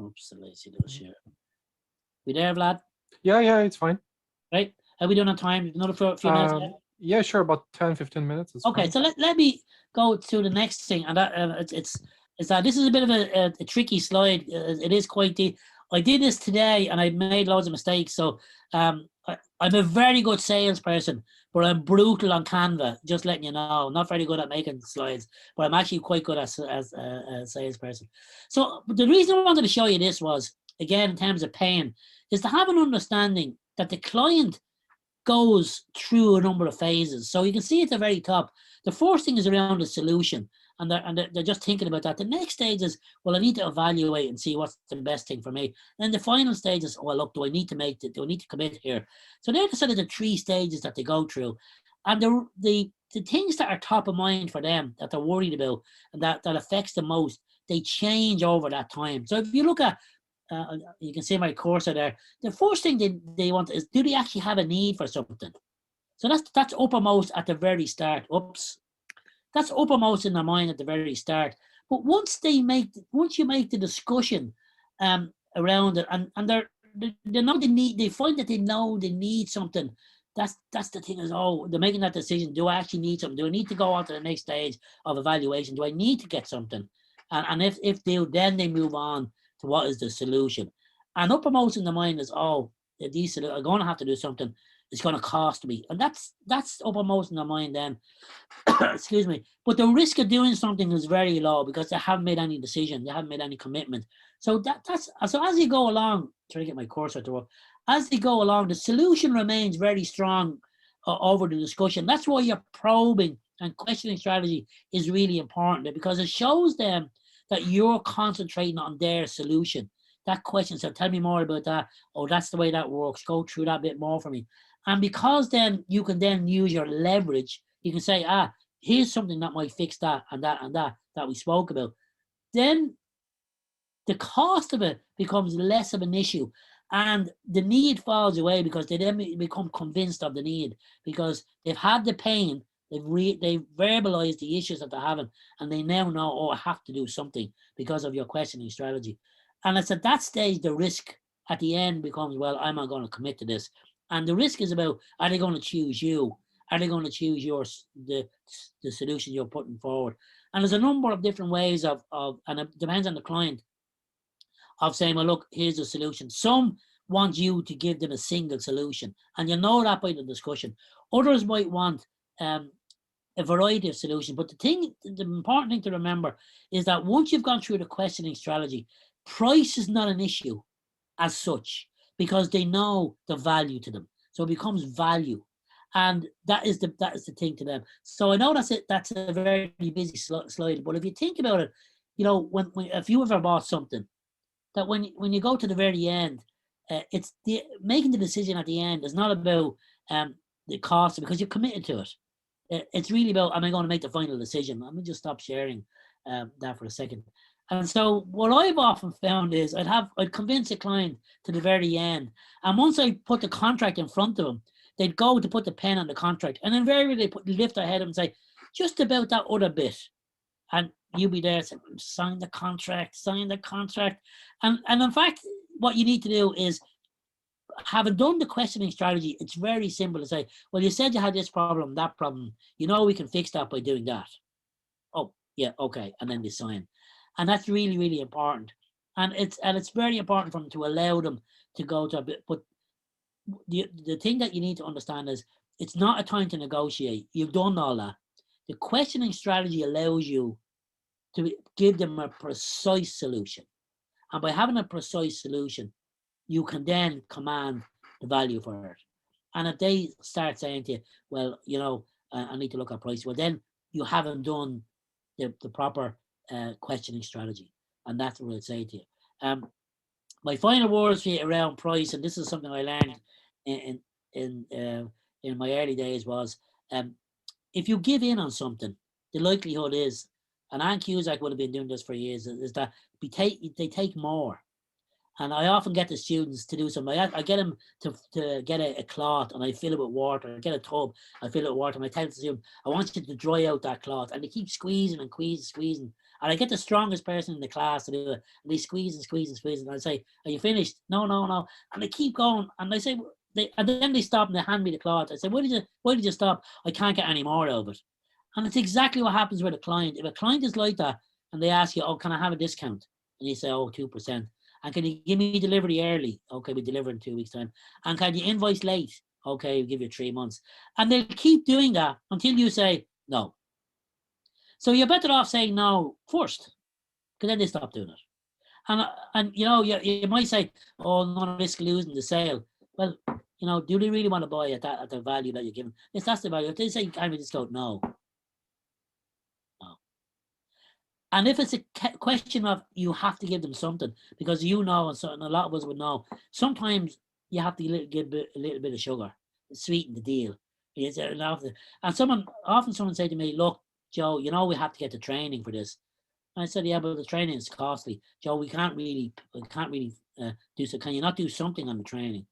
Oops, let's see, little share. We there, Vlad? Yeah, it's fine. Right? Are we doing on time? Another few minutes left? Yeah, sure, about 10-15 minutes. Okay, fine. so let me go to the next thing, and that it's that this is a bit of a tricky slide. It is quite deep. I did this today, and I made loads of mistakes. So I'm a very good salesperson, but I'm brutal on Canva. Just letting you know, I'm not very good at making slides, but I'm actually quite good as a salesperson. So the reason I wanted to show you this was, again, in terms of pain, is to have an understanding that the client goes through a number of phases. So you can see at the very top, the first thing is around the solution, and they're just thinking about that. The next stage is, well, I need to evaluate and see what's the best thing for me. And the final stage is, well, look, do I need to commit here? So they're sort of the 3 stages that they go through. And the things that are top of mind for them, that they're worried about, and that affects them most, they change over that time. So if you look at, you can see my cursor there. The first thing they want is, do they actually have a need for something? So that's uppermost at the very start. Oops, that's uppermost in their mind at the very start. But once you make the discussion around it, and they know they need, they find that they know they need something. That's the thing, is, they're making that decision. Do I actually need something? Do I need to go on to the next stage of evaluation? Do I need to get something? And if they do, then they move on to what is the solution. And uppermost in the mind is, these are going to have to do something. It's going to cost me. And that's uppermost in the mind then. Excuse me. But the risk of doing something is very low, because they haven't made any decision. They haven't made any commitment. So so as you go along, trying to get my cursor to work, as they go along, the solution remains very strong over the discussion. That's why your probing and questioning strategy is really important, because it shows them that you're concentrating on their solution. That question, so tell me more about that. Oh, that's the way that works. Go through that bit more for me. And because then you can then use your leverage, you can say, here's something that might fix that and that we spoke about. Then the cost of it becomes less of an issue, and the need falls away, because they then become convinced of the need, because they've had the pain. They've verbalized the issues that they're having, and they now know, I have to do something because of your questioning strategy. And it's at that stage, the risk at the end becomes, well, I'm not going to commit to this. And the risk is about, are they going to choose you? Are they going to choose the solution you're putting forward? And there's a number of different ways of, and it depends on the client, of saying, well, look, here's the solution. Some want you to give them a single solution, and you know that by the discussion. Others might want a variety of solutions. But the important thing to remember is that once you've gone through the questioning strategy, price is not an issue as such, because they know the value to them. So it becomes value. And that is the thing to them. So I know that's a very busy slide, but if you think about it, when if you ever bought something, that when you go to the very end, it's making the decision at the end is not about the cost, because you're committed to it. It's really about, am I going to make the final decision? Let me just stop sharing that for a second. And so what I've often found is I'd convince a client to the very end. And once I put the contract in front of them, they'd go to put the pen on the contract. And invariably they lift their head up and say, just about that other bit. And you'll be there saying, sign the contract, sign the contract. And in fact, what you need to do is, having done the questioning strategy, it's very simple to say, well, you said you had this problem, that problem. You know, we can fix that by doing that. Oh, yeah, okay. And then they sign. And that's really, really important. And it's very important for them to allow them to go to a bit. But the thing that you need to understand is it's not a time to negotiate. You've done all that. The questioning strategy allows you to give them a precise solution. And by having a precise solution, you can then command the value for it. And if they start saying to you, well, you know, I need to look at price, well, then you haven't done the proper questioning strategy. And that's what I'd say to you. My final words for you around price, and this is something I learned in my early days, was if you give in on something, the likelihood is, and Ann Cusack would have been doing this for years, is that they take more. And I often get the students to do something. I get them to get a cloth and I fill it with water. I get a tub, I fill it with water, and I tell the student, I want you to dry out that cloth. And they keep squeezing and squeezing. And I get the strongest person in the class to do it. And they squeeze and squeeze and squeeze. And I say, are you finished? No. And they keep going. And I say, and then they stop and they hand me the cloth. I say, why did you stop? I can't get any more of it. And it's exactly what happens with a client. If a client is like that and they ask you, oh, can I have a discount? And you say, oh, 2%. And can you give me delivery early? Okay, we deliver in 2 weeks' time. And can you invoice late? Okay, we'll give you 3 months. And they'll keep doing that until you say no. So you're better off saying no first, because then they stop doing it. And you know, you might say, oh, I'm not risk losing the sale. Well, you know, do they really want to buy at the value that you're giving? If that's the value, if they say, can we just go, no. And if it's a question of you have to give them something, because you know, and a lot of us would know, sometimes you have to give a little bit of sugar, sweeten the deal. And someone say to me, look, Joe, you know, we have to get the training for this. And I said, yeah, but the training is costly. Joe, we can't really do so. Can you not do something on the training?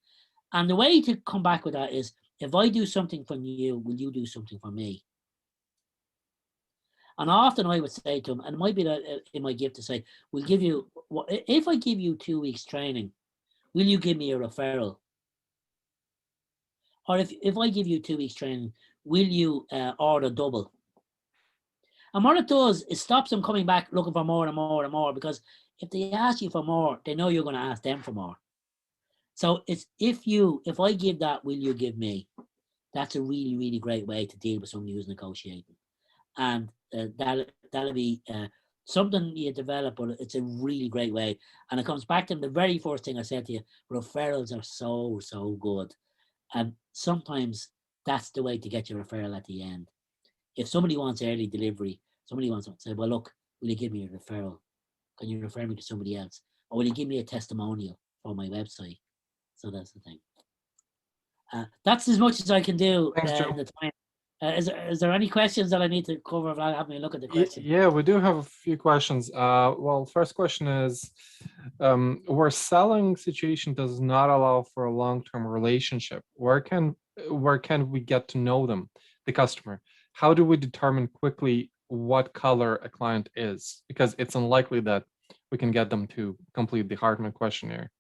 And the way to come back with that is, if I do something for you, will you do something for me? And often I would say to them, and it might be that in my gift to say, we'll give you, if I give you 2 weeks training, will you give me a referral? Or if I give you 2 weeks training, will you order double? And what it does, it stops them coming back looking for more and more and more, because if they ask you for more, they know you're going to ask them for more. So it's, if I give that, will you give me? That's a really, really great way to deal with somebody who's negotiating. And that'll be something you develop, but it's a really great way. And it comes back to the very first thing I said to you, referrals are so good. And sometimes that's the way to get your referral at the end. If somebody wants early delivery, somebody wants to say, well, look, will you give me a referral? Can you refer me to somebody else? Or will you give me a testimonial for my website? So that's the thing. That's as much as I can do in the time. Is there any questions that I need to cover? Have me look at the question. Yeah, we do have a few questions. Well, first question is, where selling situation does not allow for a long-term relationship, where can we get to know them, the customer? How do we determine quickly what color a client is? Because it's unlikely that we can get them to complete the Hartman questionnaire.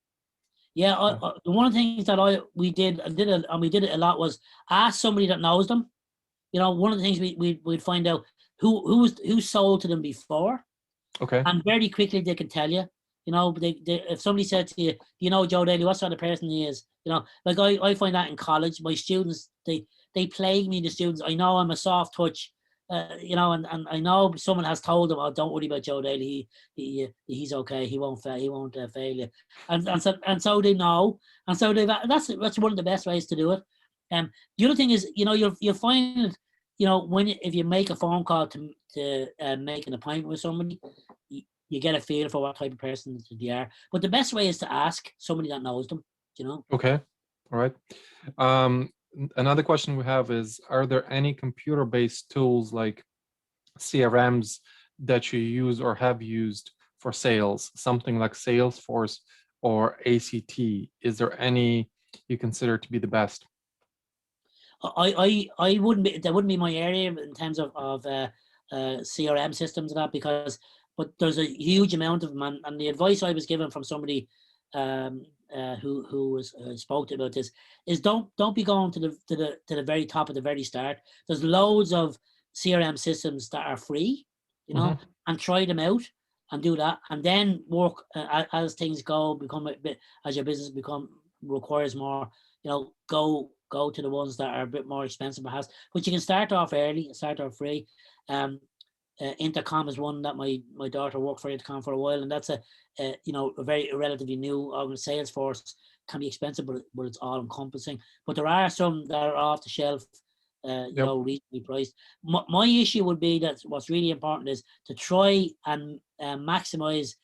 Yeah, one of the things that we did it a lot was ask somebody that knows them. You know, one of the things we'd find out who sold to them before. Okay. And very quickly they can tell you. You know, if somebody said to you, you know, Joe Daly, what sort of person he is? You know, like I find that in college, my students, they plague me, the students. I know I'm a soft touch, you know, and I know someone has told them, oh, don't worry about Joe Daly. He's okay. He won't fail you. And so they know. And so that's one of the best ways to do it. The other thing is, you know, you'll find, you know, if you make a phone call to make an appointment with somebody, you get a feel for what type of person they are. But the best way is to ask somebody that knows them, you know. Okay, all right. Another question we have is, are there any computer-based tools like CRMs that you use or have used for sales, something like Salesforce or ACT? Is there any you consider to be the best? I wouldn't be, that wouldn't be my area in terms of CRM systems and that, but there's a huge amount of them, and the advice I was given from somebody who was spoke about this is don't be going to the very top at the very start. There's loads of CRM systems that are free, and try them out and do that, and then work as things go, become a bit, as your business requires more, go to the ones that are a bit more expensive perhaps, but you can start off early, start off free. Intercom is one that my daughter worked for Intercom for a while, and that's a very relatively new organization. Salesforce can be expensive, but it's all encompassing. But there are some that are off the shelf, reasonably priced. My issue would be that what's really important is to try and maximize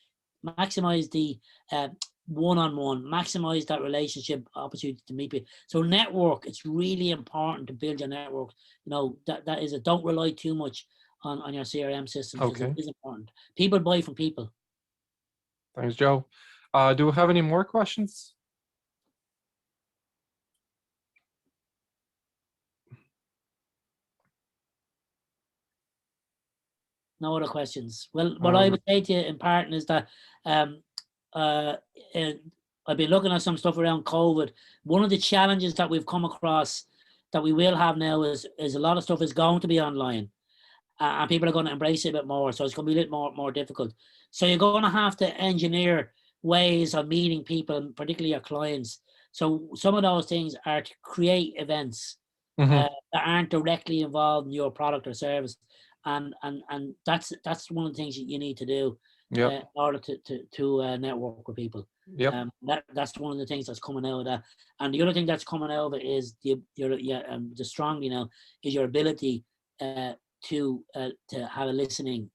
the one-on-one, maximize that relationship opportunity to meet people. So network, it's really important to build your network. That is it. Don't rely too much on your CRM system. Okay. It is important. People buy from people. Thanks, Joe. Do we have any more questions? No other questions. Well, what I would say to you in part is that I've been looking at some stuff around COVID. One of the challenges that we've come across that we will have now is a lot of stuff is going to be online, and people are going to embrace it a bit more. So it's going to be a little more difficult. So you're going to have to engineer ways of meeting people, particularly your clients. So some of those things are to create events that aren't directly involved in your product or service, and that's one of the things you need to do in order to network with people. That's one of the things that's coming out of that. And the other thing that's coming out of it is the strong, is your ability to have a listening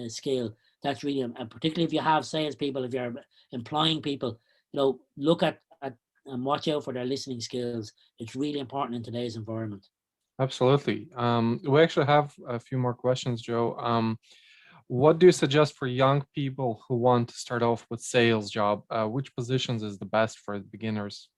skill. That's really, and particularly if you have salespeople, if you're employing people, look at and watch out for their listening skills. It's really important in today's environment. Absolutely. We actually have a few more questions, Joe. What do you suggest for young people who want to start off with sales job? Which positions is the best for beginners?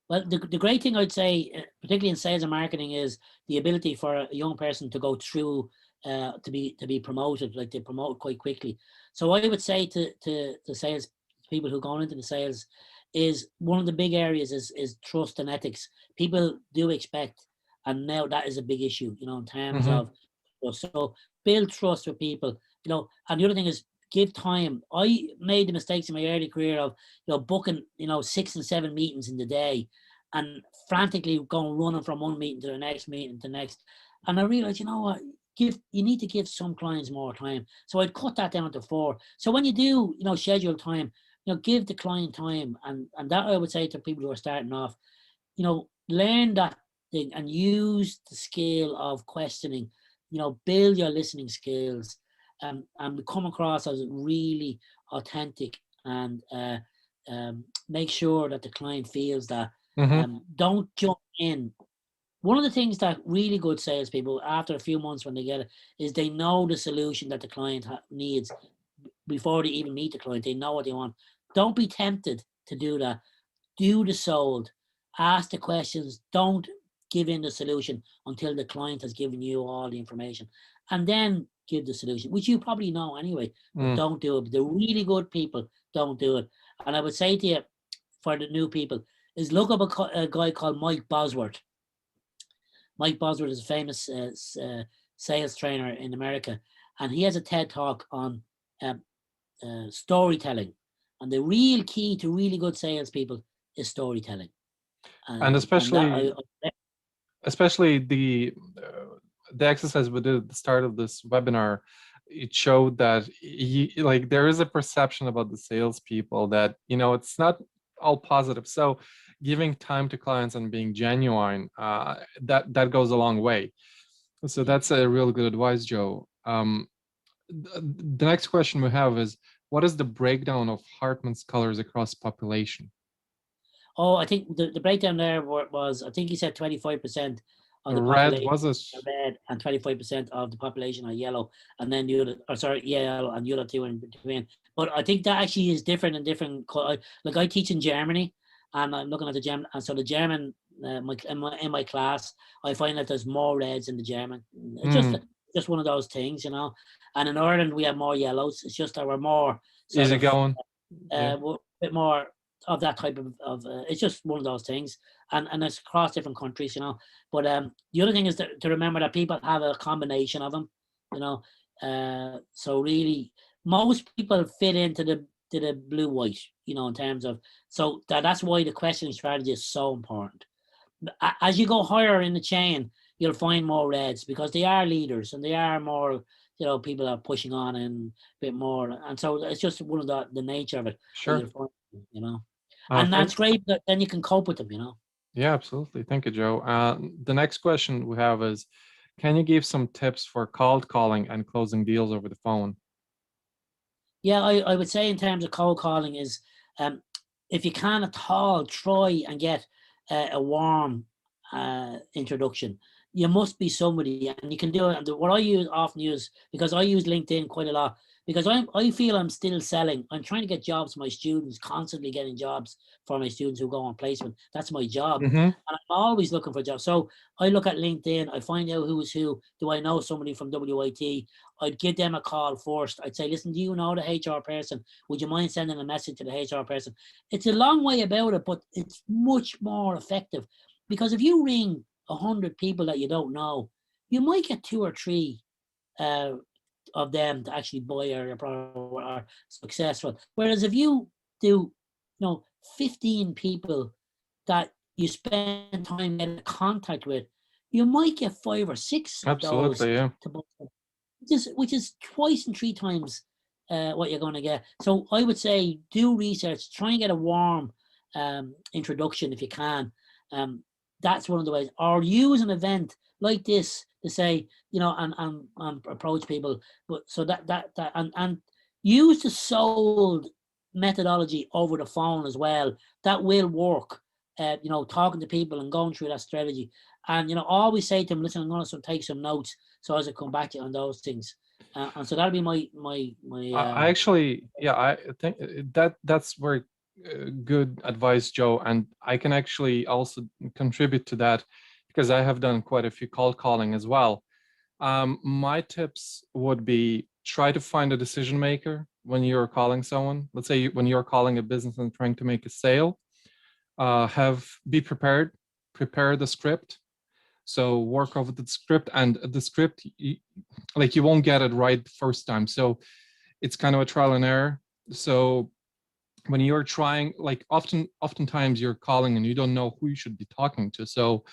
Well, the great thing I'd say, particularly in sales and marketing, is the ability for a young person to go through to be promoted. Like, they promote quite quickly. So I would say to sales people who go into the sales, is one of the big areas is trust and ethics. People do expect, and now that is a big issue, in terms of, so build trust with people, and the other thing is give time. I made the mistakes in my early career of, booking, 6 and 7 meetings in the day and frantically running from one meeting to the next meeting to the next. And I realized, what, you need to give some clients more time. So I'd cut that down to 4. So when you do, schedule time, give the client time, and that I would say to people who are starting off, learn that thing and use the skill of questioning, build your listening skills, and come across as really authentic, and make sure that the client feels that. Don't jump in. One of the things that really good salespeople, after a few months when they get it, is they know the solution that the client needs before they even meet the client. They know what they want. Don't be tempted to do that. Do the sold. Ask the questions. Don't give in the solution until the client has given you all the information, and then give the solution, which you probably know anyway. But don't do it. The really good people don't do it. And I would say to you, for the new people, is look up a guy called Mike Bosworth. Mike Bosworth is a famous sales trainer in America, and he has a TED talk on storytelling. And the real key to really good salespeople is storytelling. And especially the exercise we did at the start of this webinar, it showed that there is a perception about the salespeople that it's not all positive. So giving time to clients and being genuine, that goes a long way. So that's a real good advice, Joe. The next question we have is, what is the breakdown of Hartman's colors across population? Oh, I think the breakdown there was, I think he said 25% of the Red, population was it? are red, and 25% of the population are yellow, and then the other, or sorry, yellow, and the other two in between. But I think that actually is different in different. Like I teach in Germany, and I'm looking at the German, and so the German, in my class, I find that there's more reds in the German. It's just one of those things, you know. And in Ireland, we have more yellows. It's just that we're more Easy going. we're a bit more of that type of it's just one of those things, and it's across different countries, you know. But the other thing is to remember that people have a combination of them, you know. So really, most people fit into the blue white, you know, in terms of, so that's why the questioning strategy is so important. As you go higher in the chain, you'll find more reds because they are leaders and they are more, you know, people are pushing on and a bit more, and so it's just one of the nature of it. Sure. Find, you know, and that's great. But then you can cope with them, you know. Yeah, absolutely. Thank you, Joe. The next question we have is, can you give some tips for cold calling and closing deals over the phone? Yeah, I would say in terms of cold calling is, if you can at all, try and get a warm introduction. You must be somebody, and you can do it. And what I often use, because I use LinkedIn quite a lot, because I feel I'm still selling. I'm trying to get jobs for my students, constantly getting jobs for my students who go on placement. That's my job. And I'm always looking for jobs. So I look at LinkedIn, I find out who's who. Do I know somebody from WIT? I'd give them a call first. I'd say, listen, do you know the HR person? Would you mind sending a message to the HR person? It's a long way about it, but it's much more effective. Because if you ring 100 people that you don't know, you might get 2 or 3 of them to actually buy your product or are successful. Whereas if you do, 15 people that you spend time getting contact with, you might get 5 or 6 of those. Absolutely, yeah. Which is twice and 3 times what you're going to get. So I would say do research, try and get a warm introduction if you can. That's one of the ways. Or use an event like this to say, and approach people. But so and use the sold methodology over the phone as well. That will work. Talking to people and going through that strategy. And always say to them, listen, I'm going to take some notes so as I come back to you on those things. And so that'll be my. I actually, I think that's very good advice, Joe. And I can actually also contribute to that because I have done quite a few cold calling as well. My tips would be try to find a decision maker when you're calling someone. Let's say when you're calling a business and trying to make a sale, be prepared, prepare the script. So work over the script, and the script, you won't get it right the first time. So it's kind of a trial and error. So when you're trying, oftentimes you're calling and you don't know who you should be talking to. So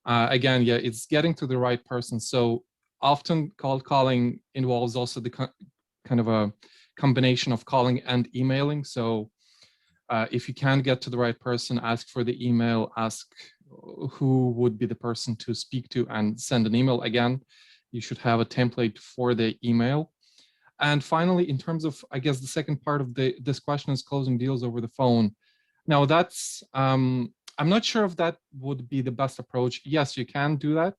again, it's getting to the right person. So often cold calling involves also the kind of a combination of calling and emailing. So if you can't get to the right person, ask for the email, ask who would be the person to speak to, and send an email. Again, you should have a template for the email. And finally, in terms of, I guess the second part of this question is closing deals over the phone. Now that's, I'm not sure if that would be the best approach. Yes, you can do that.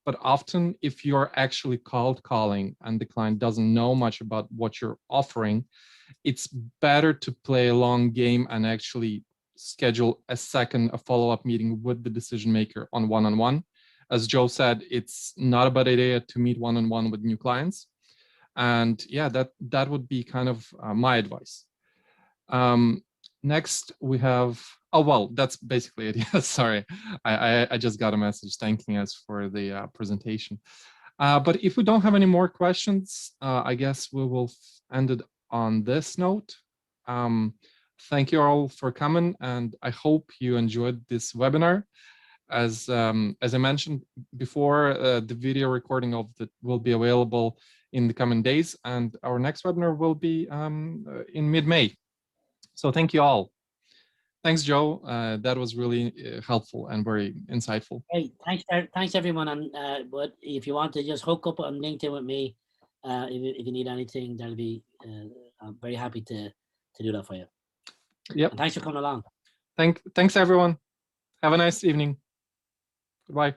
But often if you're actually cold calling and the client doesn't know much about what you're offering, it's better to play a long game and actually schedule a follow-up meeting with the decision maker on one-on-one. As Joe said, it's not a bad idea to meet one-on-one with new clients. And yeah, that would be kind of my advice. Next we have, that's basically it. Yeah, sorry, I just got a message thanking us for the presentation. But if we don't have any more questions, I guess we will end it on this note. Thank you all for coming, and I hope you enjoyed this webinar. As I mentioned before, the video recording of it will be available in the coming days, and our next webinar will be in mid-May. So thank you all. Thanks, Joe. That was really helpful and very insightful. Hey, thanks everyone. And but if you want to just hook up on LinkedIn with me, if you need anything, that'll be I'm very happy to do that for you. Yep. And thanks for coming along. Thanks everyone. Have a nice evening. Goodbye.